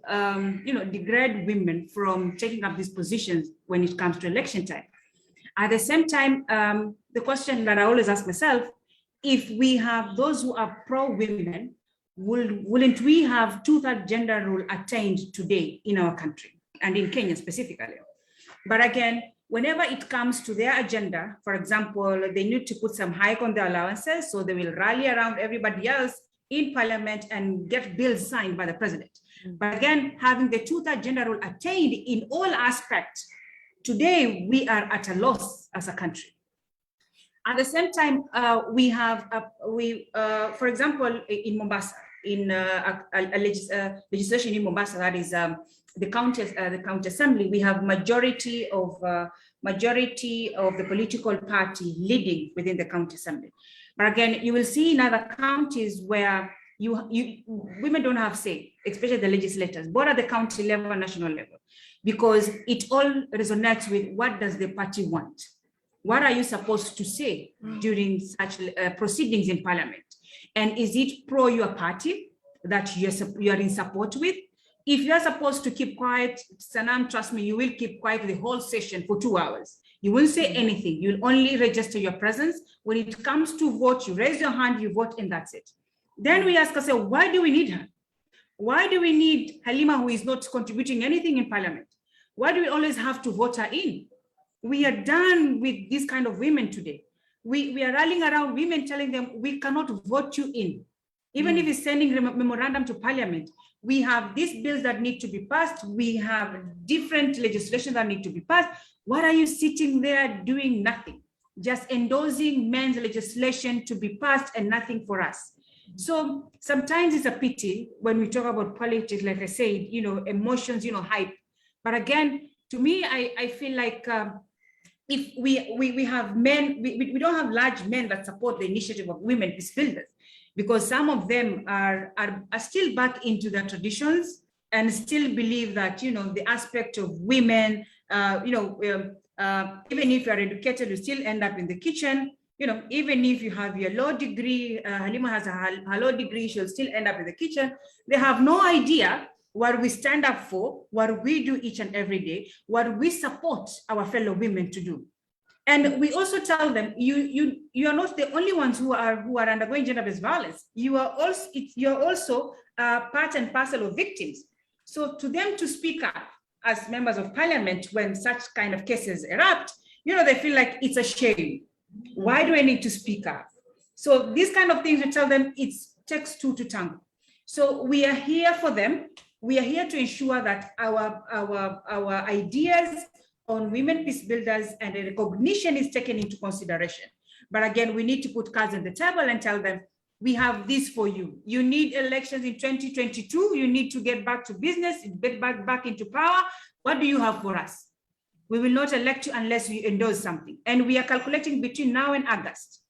degrade women from taking up these positions when it comes to election time. At the same time, the question that I always ask myself, if we have those who are pro-women, wouldn't we have 2/3 gender rule attained today in our country and in Kenya specifically? But again, whenever it comes to their agenda, for example, they need to put some hike on their allowances, so they will rally around everybody else in parliament and get bills signed by the president. But again, having the two-thirds gender role attained in all aspects, today we are at a loss as a country. At the same time, we have, for example, in Mombasa, in legislation in Mombasa, that is the county assembly, we have majority of the political party leading within the county assembly. But again, you will see in other counties where women don't have say, especially the legislators, both at the county level and national level, because it all resonates with what does the party want. What are you supposed to say during such proceedings in parliament? And is it pro your party that you are in support with? If you are supposed to keep quiet, Sanam, trust me, you will keep quiet the whole session for 2 hours. You won't say anything. You'll only register your presence. When it comes to vote, you raise your hand, you vote, and that's it. Then we ask ourselves, why do we need her? Why do we need Halima, who is not contributing anything in parliament? Why do we always have to vote her in? We are done with this kind of women today. We are rallying around women, telling them we cannot vote you in. Even if it's sending a memorandum to parliament, we have these bills that need to be passed. We have different legislation that need to be passed. What are you sitting there doing nothing? Just endorsing men's legislation to be passed and nothing for us. So sometimes it's a pity when we talk about politics, like I said, emotions, hype. But again, to me, I feel like if we have men, we don't have large men that support the initiative of women peace builders, because some of them are still back into their traditions and still believe that, the aspect of women, even if you're educated, you still end up in the kitchen. Even if you have your law degree, Halima has her law degree, she'll still end up in the kitchen. They have no idea what we stand up for, what we do each and every day, what we support our fellow women to do. And we also tell them, you are not the only ones who are undergoing gender-based violence. You are also part and parcel of victims. So to them to speak up as members of parliament when such kind of cases erupt, they feel like it's a shame. Why do I need to speak up? So these kind of things, we tell them it takes two to tango. So we are here for them. We are here to ensure that our ideas on women peace builders and the recognition is taken into consideration. But again, we need to put cards on the table and tell them, we have this for you. You need elections in 2022. You need to get back to business, get back into power. What do you have for us? We will not elect you unless you endorse something. And we are calculating between now and August,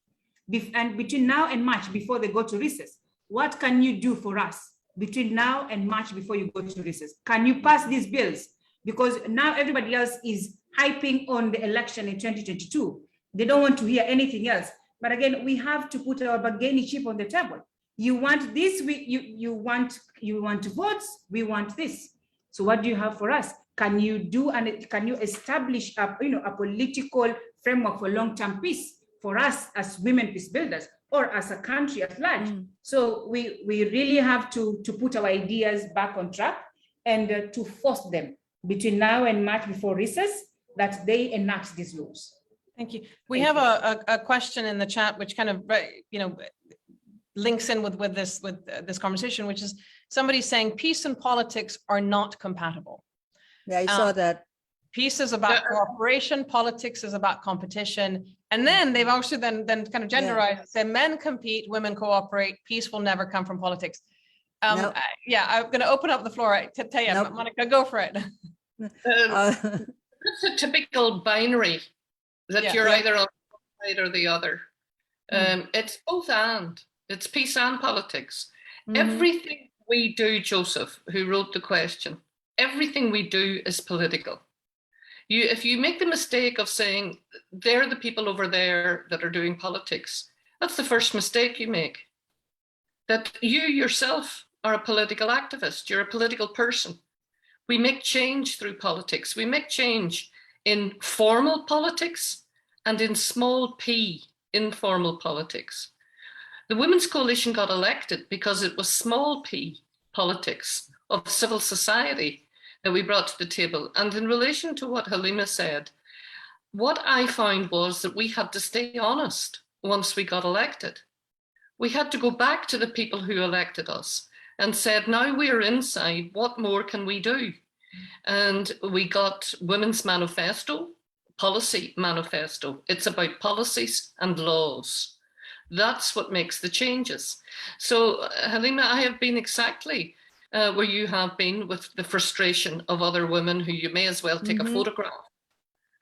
and between now and March before they go to recess. What can you do for us between now and March before you go to recess? Can you pass these bills? Because now everybody else is hyping on the election in 2022. They don't want to hear anything else. But again, we have to put our bargaining chip on the table. You want this, you want votes, we want this. So what do you have for us? Can you establish a political framework for long-term peace for us as women peace builders or as a country at large? So we really have to put our ideas back on track and to force them between now and March before recess that they enact these laws. Thank you. We have a question in the chat which kind of links in with this conversation, which is somebody saying peace and politics are not compatible. Yeah, I saw that. Peace is about cooperation, politics is about competition. And then they've also then kind of genderized, say men compete, women cooperate, peace will never come from politics. Nope. Yeah, I'm going to open up the floor to tell you, nope. Monica, go for it. It's a typical binary that you're either on one side or the other. It's both and. It's peace and politics. Everything we do, Joseph, who wrote the question, everything we do is political. If you make the mistake of saying they're the people over there that are doing politics, that's the first mistake you make. That you yourself are a political activist, you're a political person. We make change through politics. We make change in formal politics and in small p, informal politics. The Women's Coalition got elected because it was small p politics of civil society that we brought to the table. And in relation to what Halima said, what I found was that we had to stay honest once we got elected. We had to go back to the people who elected us and said, now we're inside, what more can we do? And we got Women's Manifesto, Policy Manifesto. It's about policies and laws. That's what makes the changes. So, Halima, I have been exactly where you have been with the frustration of other women who you may as well take a photograph.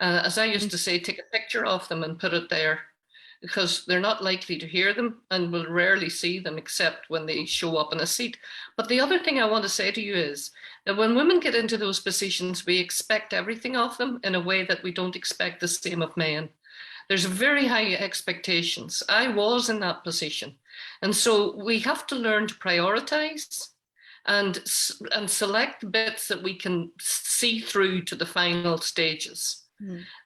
As I used to say, take a picture of them and put it there, because they're not likely to hear them and will rarely see them except when they show up in a seat. But the other thing I want to say to you is that when women get into those positions, we expect everything of them in a way that we don't expect the same of men. There's very high expectations. I was in that position. And so we have to learn to prioritize and select bits that we can see through to the final stages.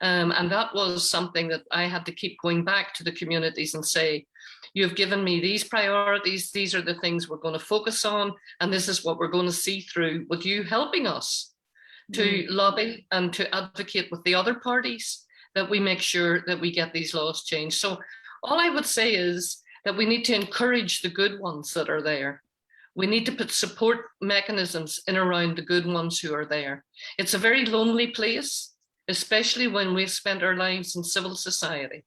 And that was something that I had to keep going back to the communities and say, you've given me these priorities, these are the things we're going to focus on, and this is what we're going to see through with you helping us to lobby and to advocate with the other parties that we make sure that we get these laws changed. So all I would say is that we need to encourage the good ones that are there. We need to put support mechanisms in around the good ones who are there. It's a very lonely place, especially when we've spent our lives in civil society,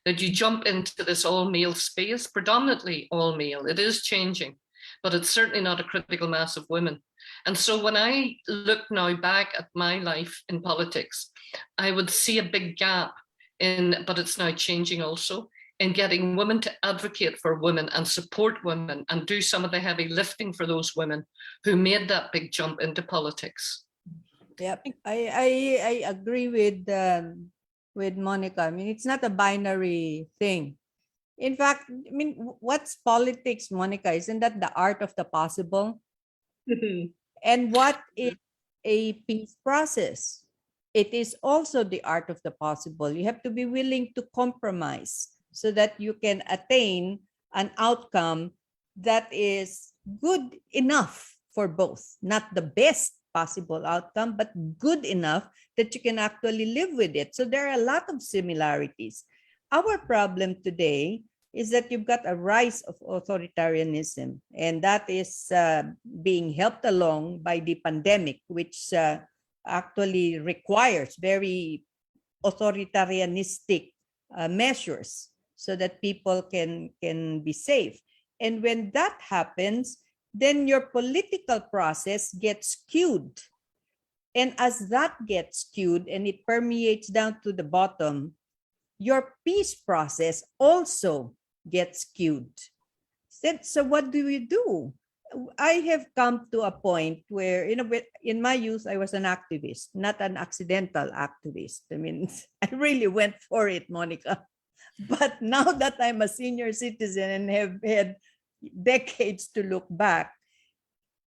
that you jump into this all-male space, predominantly all-male. It is changing, but it's certainly not a critical mass of women. And so when I look now back at my life in politics, I would see a big gap but it's now changing also, in getting women to advocate for women and support women and do some of the heavy lifting for those women who made that big jump into politics. Yep, I agree with Monica. I mean, it's not a binary thing. In fact, I mean, what's politics, Monica? Isn't that the art of the possible? And what is a peace process? It is also the art of the possible. You have to be willing to compromise so that you can attain an outcome that is good enough for both. Not the best possible outcome, but good enough that you can actually live with it. So there are a lot of similarities. Our problem today is that you've got a rise of authoritarianism, and that is being helped along by the pandemic, which actually requires very authoritarianistic measures so that people can be safe. And when that happens, then your political process gets skewed. And as that gets skewed and it permeates down to the bottom, your peace process also gets skewed. So what do we do? I have come to a point where, in my youth, I was an activist, not an accidental activist. I mean, I really went for it, Monica. But now that I'm a senior citizen and have had decades to look back,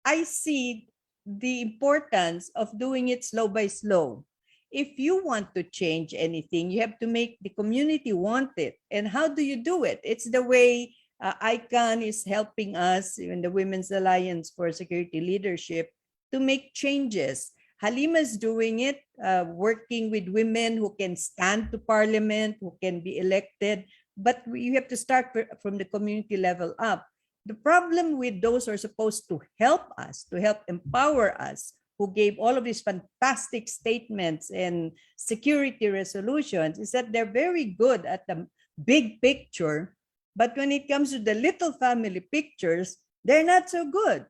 I see the importance of doing it slow by slow. If you want to change anything, you have to make the community want it. And how do you do it? It's the way ICANN is helping us in the Women's Alliance for Security Leadership to make changes. Halima is doing it, working with women who can stand to parliament, who can be elected, but you have to start from the community level up. The problem with those who are supposed to help us, to help empower us, who gave all of these fantastic statements and security resolutions, is that they're very good at the big picture, but when it comes to the little family pictures, they're not so good.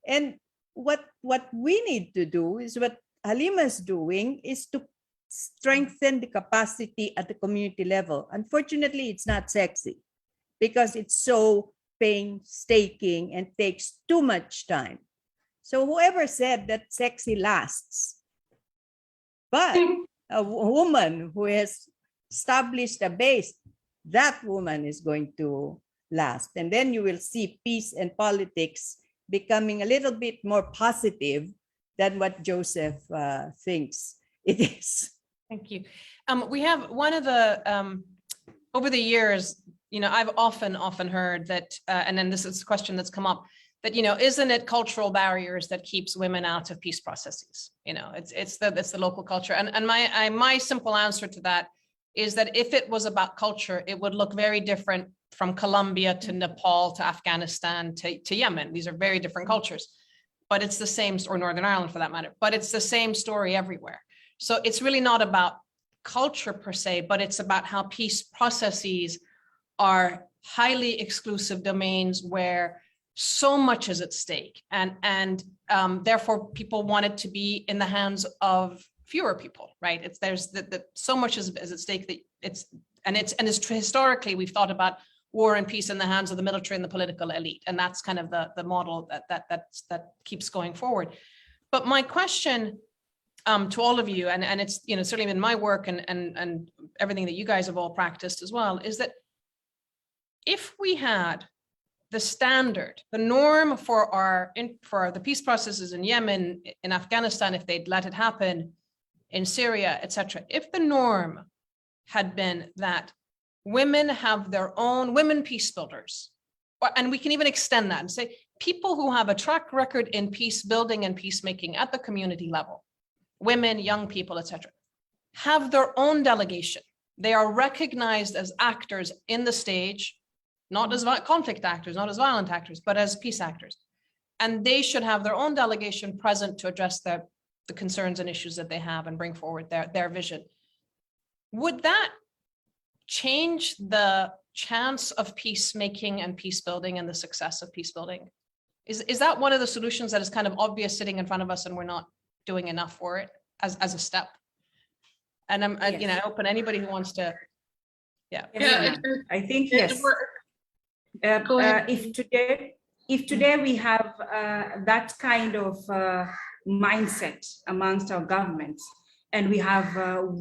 And what we need to do is what Halima is doing, is to strengthen the capacity at the community level. Unfortunately, it's not sexy because it's so painstaking and takes too much time. So whoever said that sexy lasts, but a woman who has established a base, that woman is going to last. And then you will see peace and politics becoming a little bit more positive than what Joseph thinks it is. Thank you. We have one of the, over the years, I've often heard that, and then this is a question that's come up, that, isn't it cultural barriers that keeps women out of peace processes? It's the local culture. And my simple answer to that is that if it was about culture, it would look very different from Colombia to Nepal to Afghanistan to Yemen. These are very different cultures, but it's the same, or Northern Ireland for that matter, but it's the same story everywhere. So it's really not about culture per se, but it's about how peace processes are highly exclusive domains where so much is at stake, and therefore people want it to be in the hands of fewer people, right? There's so much is at stake that it's historically we've thought about war and peace in the hands of the military and the political elite, and that's kind of the model that keeps going forward. But my question to all of you, and it's certainly been my work and everything that you guys have all practiced as well, is that if we had the standard, the norm for the peace processes in Yemen, in Afghanistan, if they'd let it happen, in Syria, etc., if the norm had been that women have their own women peace builders, and we can even extend that and say people who have a track record in peace building and peacemaking at the community level, women, young people, etc., have their own delegation. They are recognized as actors in the stage, not as conflict actors, not as violent actors, but as peace actors. And they should have their own delegation present to address the concerns and issues that they have and bring forward their vision. Would that change the chance of peacemaking and peace building and the success of peace building? Is that one of the solutions that is kind of obvious sitting in front of us and we're not doing enough for it as a step? And I'm, Yes. I open anybody who wants to, I think yes. Go ahead. If today we have that kind of mindset amongst our governments, and we have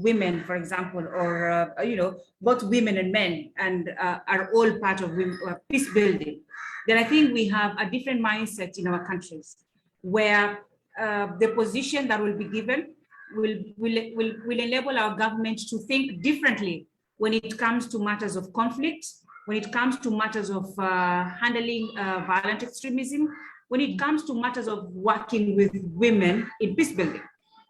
women, for example, or both women and men, and are all part of peace building, then I think we have a different mindset in our countries, where the position that will be given will enable our government to think differently when it comes to matters of conflict, when it comes to matters of handling violent extremism, when it comes to matters of working with women in peace building.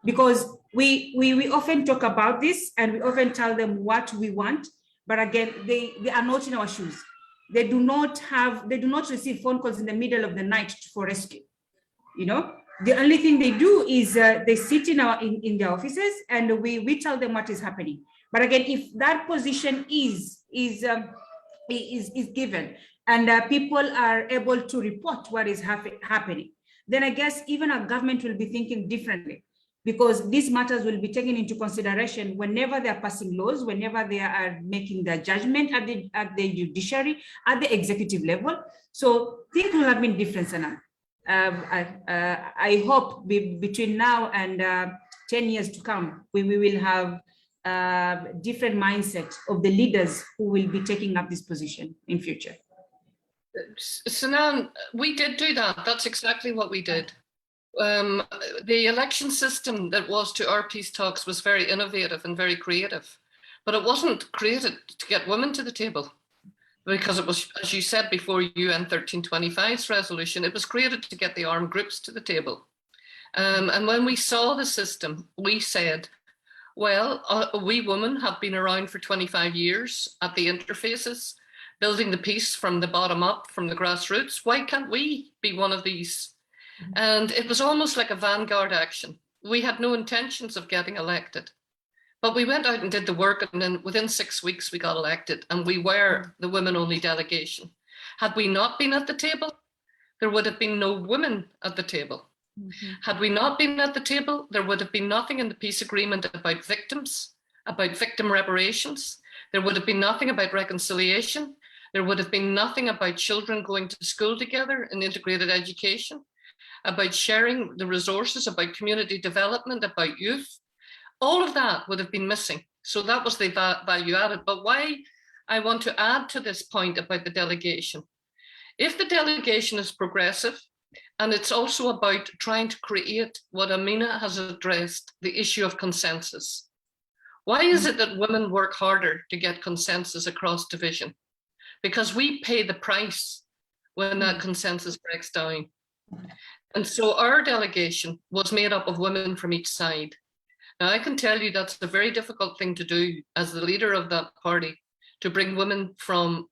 Because we often talk about this and we often tell them what we want, but again, they are not in our shoes. They do not receive phone calls in the middle of the night for rescue. The only thing they do is they sit in their offices and we tell them what is happening. But again, if that position is given and people are able to report what is happening, then I guess even our government will be thinking differently, because these matters will be taken into consideration whenever they are passing laws, whenever they are making their judgment at the judiciary, at the executive level. So things will have been different, Sanam. I hope between now and 10 years to come, we will have different mindset of the leaders who will be taking up this position in future. Sanam, we did do that. That's exactly what we did. The election system that was to our peace talks was very innovative and very creative, but it wasn't created to get women to the table, because it was, as you said before, UN 1325's resolution, it was created to get the armed groups to the table. And when we saw the system, we said, well, we women have been around for 25 years at the interfaces, building the peace from the bottom up, from the grassroots. Why can't we be one of these? And it was almost like a vanguard action. We had no intentions of getting elected, but we went out and did the work, and then within 6 weeks we got elected, and we were the women-only delegation. Had we not been at the table, there would have been no women at the table. Mm-hmm. Had we not been at the table, there would have been nothing in the peace agreement about victims, about victim reparations. There would have been nothing about reconciliation. There would have been nothing about children going to school together in integrated education, about sharing the resources, about community development, about youth. All of that would have been missing. So that was the value added. But why I want to add to this point about the delegation. If the delegation is progressive, and it's also about trying to create what Amina has addressed, the issue of consensus. Why is it that women work harder to get consensus across division? Because we pay the price when that consensus breaks down. And so our delegation was made up of women from each side. Now, I can tell you that's a very difficult thing to do as the leader of that party, to bring women from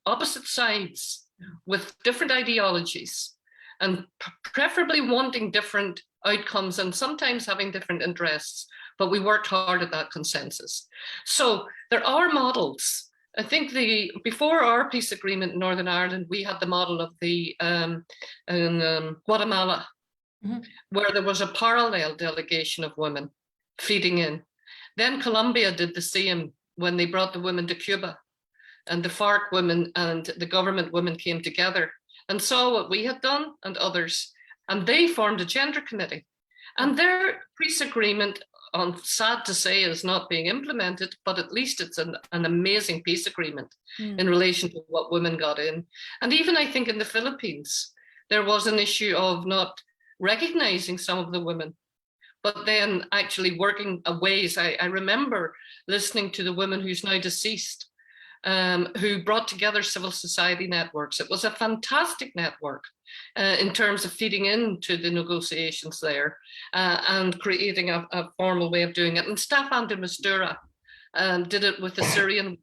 opposite sides with different ideologies and preferably wanting different outcomes and sometimes having different interests. But we worked hard at that consensus. So there are models. I think before our peace agreement in Northern Ireland, we had the model of the Guatemala, where there was a parallel delegation of women feeding in. Then Colombia did the same when they brought the women to Cuba, and the FARC women and the government women came together and saw what we had done and others, and they formed a gender committee. And their peace agreement, sad to say, is not being implemented, but at least it's an amazing peace agreement in relation to what women got in. And even I think in the Philippines, there was an issue of not recognizing some of the women, but then actually working ways. I remember listening to the woman who's now deceased, who brought together civil society networks. It was a fantastic network in terms of feeding into the negotiations there and creating a formal way of doing it. And Staffan de Mistura did it with the Syrian.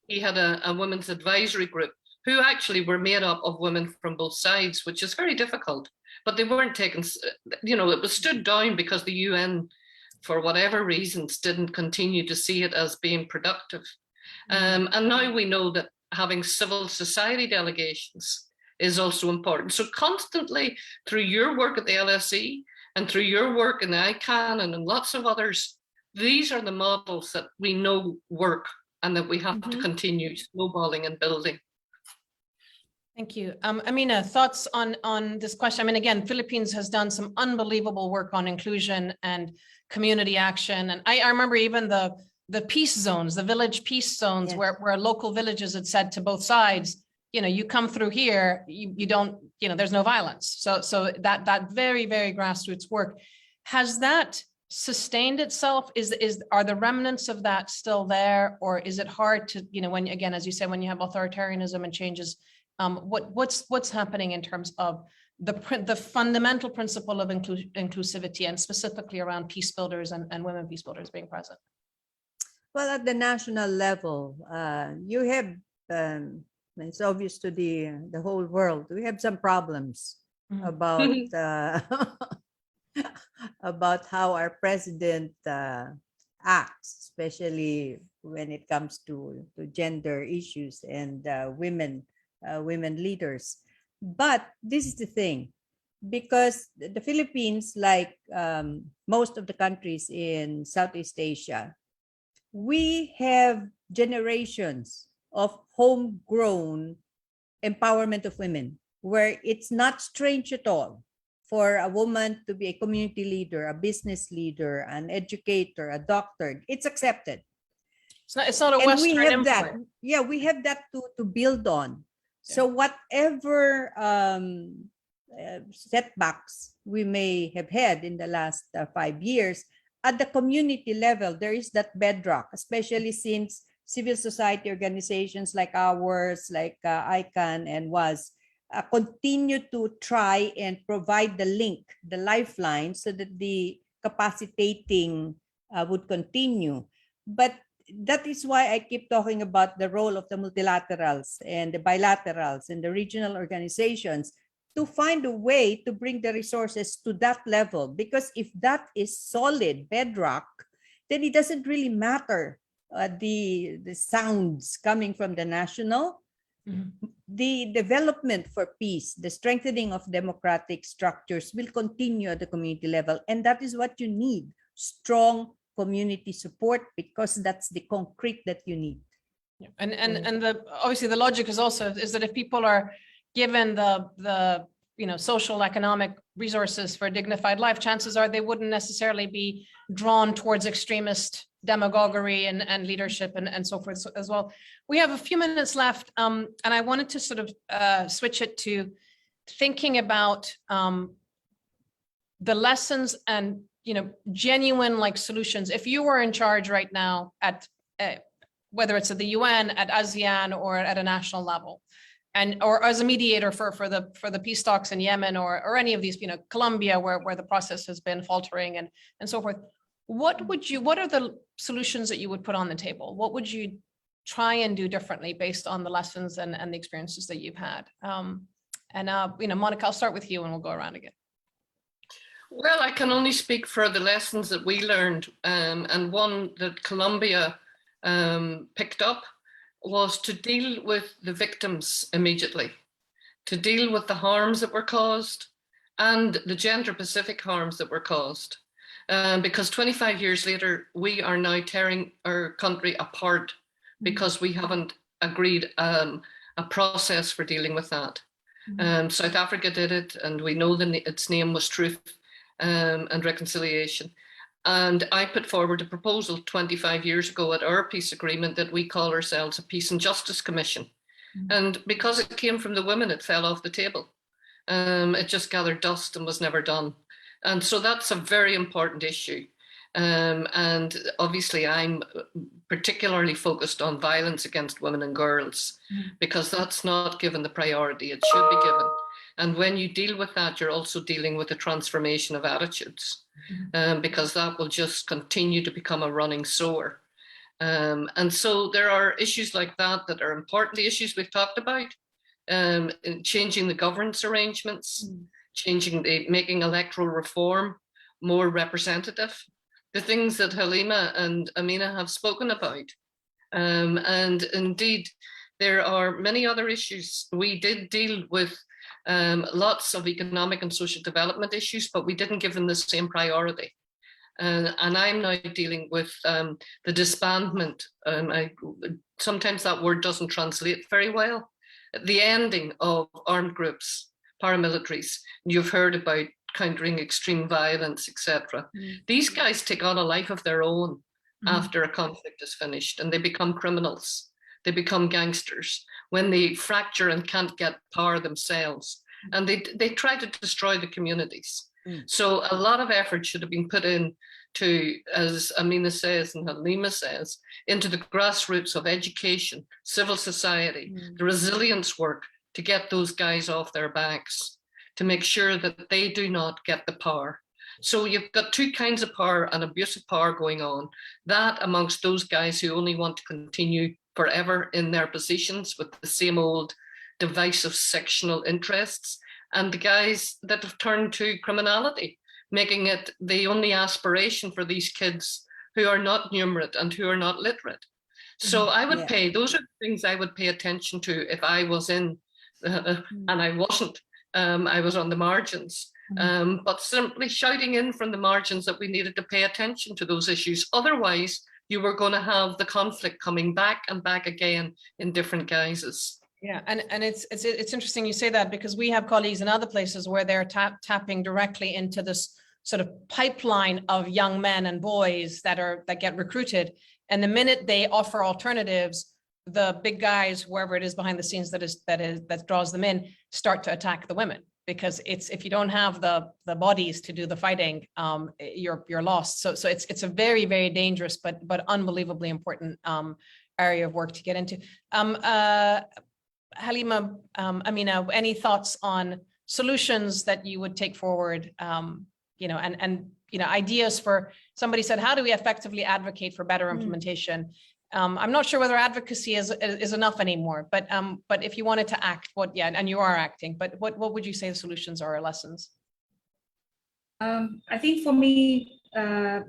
He had a women's advisory group who actually were made up of women from both sides, which is very difficult. But they weren't taken, it was stood down because the UN, for whatever reasons, didn't continue to see it as being productive. And now we know that having civil society delegations is also important. So constantly through your work at the LSE and through your work in the ICANN and in lots of others, these are the models that we know work and that we have to continue snowballing and building. Thank you. Amina, thoughts on this question? I mean, again, Philippines has done some unbelievable work on inclusion and community action. And I remember even the peace zones, the village peace zones, where local villages had said to both sides, you come through here, you don't, there's no violence. So that very, very grassroots work, has that sustained itself? Are the remnants of that still there? Or is it hard to, when, again, as you said, when you have authoritarianism and changes, what's happening in terms of the fundamental principle of inclusivity and specifically around peace builders and women peace builders being present? Well, at the national level, you have, it's obvious to the whole world, we have some problems about about how our president acts, especially when it comes to gender issues and women leaders. But this is the thing, because the Philippines, like most of the countries in Southeast Asia, we have generations of homegrown empowerment of women, where it's not strange at all for a woman to be a community leader, a business leader, an educator, a doctor. It's accepted. It's not a Western we have influence. that. Yeah, we have that to build on. Yeah. So whatever setbacks we may have had in the last 5 years, at the community level, there is that bedrock, especially since civil society organizations like ours, like ICANN and WAS, continue to try and provide the link, the lifeline, so that the capacitating would continue. But that is why I keep talking about the role of the multilaterals and the bilaterals and the regional organizations to find a way to bring the resources to that level. Because if that is solid bedrock, then it doesn't really matter the sounds coming from the national. The development for peace, the strengthening of democratic structures will continue at the community level. And that is what you need, strong community support, because that's the concrete that you need. Yeah. And obviously the logic is that if people are given the social economic resources for a dignified life, chances are they wouldn't necessarily be drawn towards extremist demagoguery and leadership and so forth as well. We have a few minutes left, and I wanted to sort of switch it to thinking about the lessons and genuine solutions. If you were in charge right now at whether it's at the UN, at ASEAN, or at a national level, and or as a mediator for the peace talks in Yemen or any of these, Colombia, where the process has been faltering and so forth. What are the solutions that you would put on the table? What would you try and do differently based on the lessons and the experiences that you've had? Monica, I'll start with you and we'll go around again. Well, I can only speak for the lessons that we learned, and one that Colombia picked up was to deal with the victims immediately, to deal with the harms that were caused and the gender-specific harms that were caused. Because 25 years later, we are now tearing our country apart because we haven't agreed a process for dealing with that. South Africa did it, and we know its name was Truth and Reconciliation. And I put forward a proposal 25 years ago at our peace agreement that we call ourselves a Peace and Justice Commission. And because it came from the women, it fell off the table. It just gathered dust and was never done. And so that's a very important issue. And obviously I'm particularly focused on violence against women and girls, because that's not given the priority it should be given. And when you deal with that, you're also dealing with the transformation of attitudes, because that will just continue to become a running sore. And so there are issues like that that are important, the issues we've talked about, changing the governance arrangements, making electoral reform more representative, the things that Halima and Amina have spoken about. And indeed, there are many other issues. We did deal with lots of economic and social development issues, but we didn't give them the same priority. And I'm now dealing with the disbandment. Sometimes that word doesn't translate very well. The ending of armed groups, paramilitaries. You've heard about countering extreme violence, etc. These guys take on a life of their own after a conflict is finished, and they become criminals. They become gangsters when they fracture and can't get power themselves. And they try to destroy the communities. So a lot of effort should have been put in to, as Amina says and Halima says, into the grassroots of education, civil society, the resilience work to get those guys off their backs, to make sure that they do not get the power. So you've got two kinds of power and abusive power going on. That amongst those guys who only want to continue forever in their positions with the same old divisive sectional interests, and the guys that have turned to criminality, making it the only aspiration for these kids who are not numerate and who are not literate. So I would pay, those are the things I would pay attention to if I was in, and I wasn't, I was on the margins. But simply shouting in from the margins that we needed to pay attention to those issues. Otherwise, you were going to have the conflict coming back and back again in different guises. Yeah, and it's interesting you say that, because we have colleagues in other places where they're tapping directly into this sort of pipeline of young men and boys that get recruited, and the minute they offer alternatives, the big guys, whoever it is behind the scenes that draws them in, start to attack the women, because if you don't have the bodies to do the fighting, you're lost. So it's a very, very dangerous but unbelievably important area of work to get into. Halima, Amina, any thoughts on solutions that you would take forward? Ideas for, somebody said, how do we effectively advocate for better implementation? I'm not sure whether advocacy is enough anymore, but if you wanted to act, and you are acting, but what would you say the solutions are or lessons? I think for me,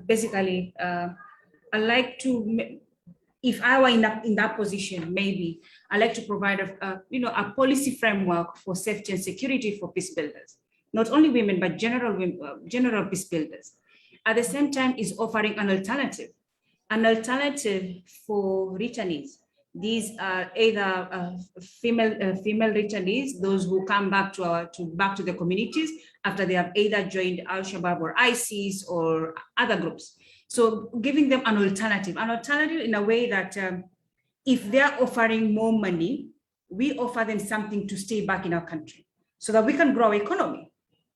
basically, I like to, if I were in that position, maybe I like to provide a policy framework for safety and security for peace builders, not only women, but general peace builders. At the same time, is offering an alternative for returnees. These are either female returnees, those who come back to the communities after they have either joined Al-Shabaab or ISIS or other groups. So giving them an alternative in a way that if they're offering more money, we offer them something to stay back in our country so that we can grow our economy.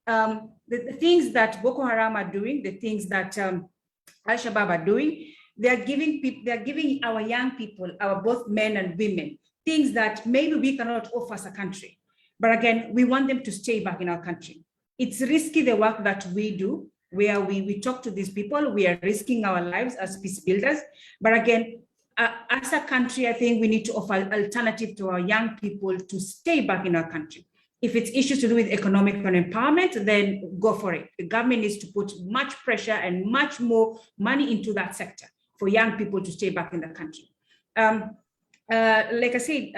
The things that Boko Haram are doing, the things that Al-Shabaab are doing, they're giving our young people, our both men and women, things that maybe we cannot offer as a country. But again, we want them to stay back in our country. It's risky, the work that we do, where we talk to these people, we are risking our lives as peace builders. But again, as a country, I think we need to offer alternative to our young people to stay back in our country. If it's issues to do with economic empowerment, then go for it. The government needs to put much pressure and much more money into that sector for young people to stay back in the country. Like I said,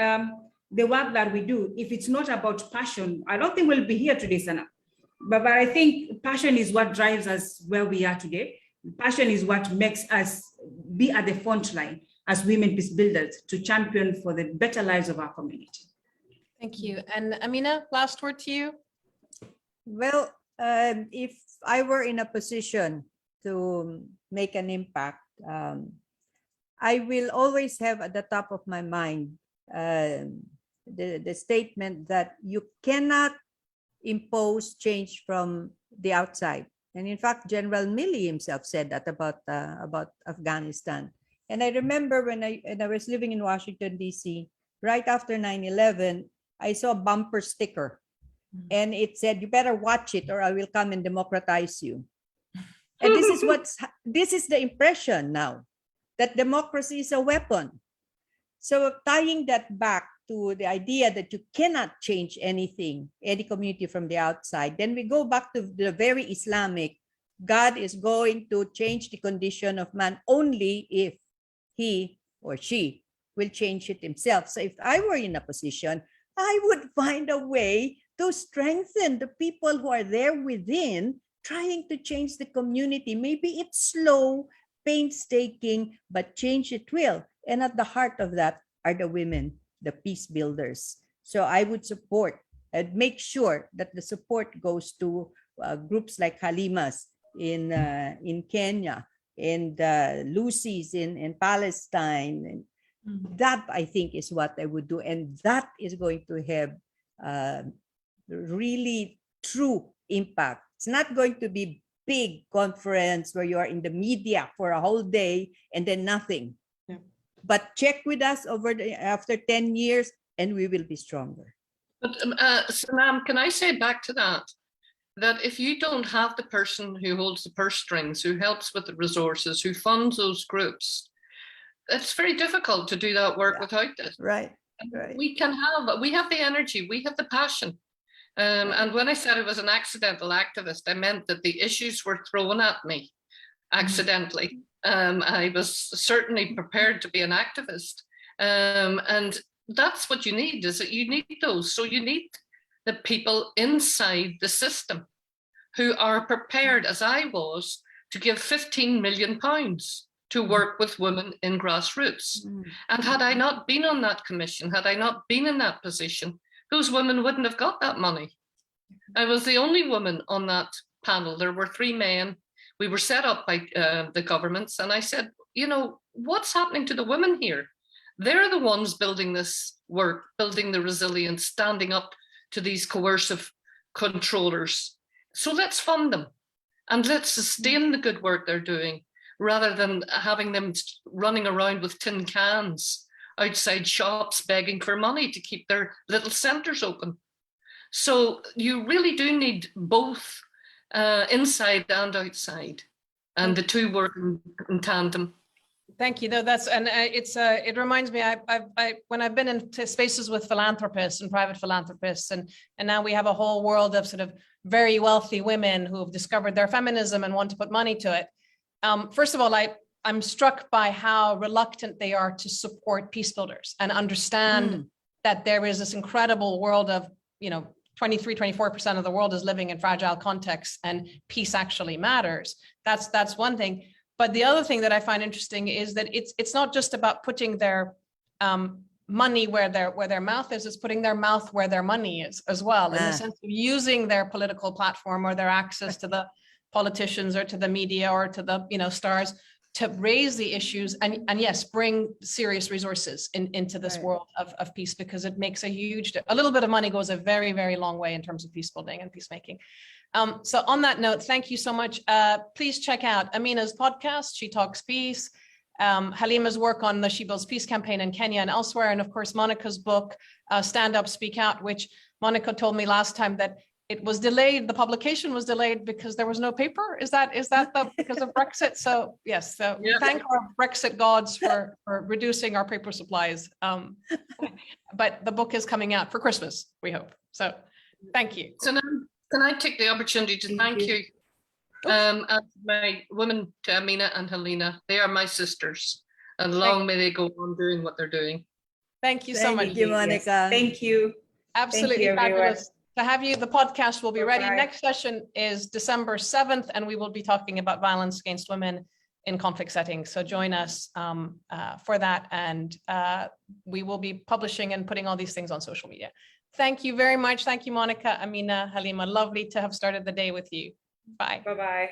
the work that we do, if it's not about passion, I don't think we'll be here today, Sanam. But I think passion is what drives us where we are today. Passion is what makes us be at the front line as women peace builders to champion for the better lives of our community. Thank you. And Amina, last word to you. Well, if I were in a position to make an impact, I will always have at the top of my mind the statement that you cannot impose change from the outside. And in fact, General Milley himself said that about Afghanistan. And I remember when I was living in Washington, D.C., right after 9/11, I saw a bumper sticker and it said, "You better watch it or I will come and democratize you." And this is the impression now, that democracy is a weapon. So tying that back to the idea that you cannot change anything, any community from the outside, then we go back to the very Islamic, God is going to change the condition of man only if he or she will change it himself. So if I were in a position, I would find a way to strengthen the people who are there within, trying to change the community. Maybe it's slow, painstaking, but change it will. And at the heart of that are the women, the peace builders. So I would support and make sure that the support goes to groups like Halima's in Kenya, and Lucy's in Palestine. And that, I think, is what I would do. And that is going to have really true impact. It's not going to be big conference where you are in the media for a whole day and then nothing. Yeah. But check with us after 10 years and we will be stronger. But Sanam, can I say back to that if you don't have the person who holds the purse strings, who helps with the resources, who funds those groups, it's very difficult to do that work without it. Right. We have the energy, we have the passion. And when I said I was an accidental activist, I meant that the issues were thrown at me accidentally. I was certainly prepared to be an activist. And that's what you need, is that you need those. So you need the people inside the system who are prepared, as I was, to give £15 million to work with women in grassroots. And had I not been on that commission, had I not been in that position, those women wouldn't have got that money. I was the only woman on that panel. There were 3 men. We were set up by the governments. And I said, you know, what's happening to the women here? They're the ones building this work, building the resilience, standing up to these coercive controllers. So let's fund them and let's sustain the good work they're doing, rather than having them running around with tin cans outside shops begging for money to keep their little centres open. So you really do need both inside and outside, and the two work in tandem. Thank you. No, that's, and it reminds me, when I've been in spaces with philanthropists and private philanthropists, and now we have a whole world of sort of very wealthy women who have discovered their feminism and want to put money to it. First of all, I'm struck by how reluctant they are to support peace builders and understand that there is this incredible world of, 23-24% of the world is living in fragile contexts, and peace actually matters. That's one thing. But the other thing that I find interesting is that it's not just about putting their money where their mouth is, it's putting their mouth where their money is as well, in the sense of using their political platform or their access to the politicians or to the media or to the stars to raise the issues and yes, bring serious resources into this world of peace, because it makes a little bit of money goes a very, very long way in terms of peace building and peacemaking. So on that note, thank you so much. Please check out Amina's podcast, She Talks Peace. Halima's work on the She Builds Peace campaign in Kenya and elsewhere, and of course, Monica's book, Stand Up, Speak Out, which Monica told me last time that it was delayed, the publication was delayed because there was no paper. Is that because of Brexit? So yes, so we thank our Brexit gods for reducing our paper supplies. But the book is coming out for Christmas, we hope. So thank you. So now, can I take the opportunity to thank you? And my women, to Amina and Halima, they are my sisters, and long may they go on doing what they're doing. Thank you so much. Thank you, Monica. Thank you. Absolutely Thank you, fabulous to have you. The podcast will be ready. Bye-bye. Next session is December 7th, and we will be talking about violence against women in conflict settings. So join us for that, and we will be publishing and putting all these things on social media. Thank you very much. Thank you, Monica, Amina, Halima. Lovely to have started the day with you. Bye. Bye-bye.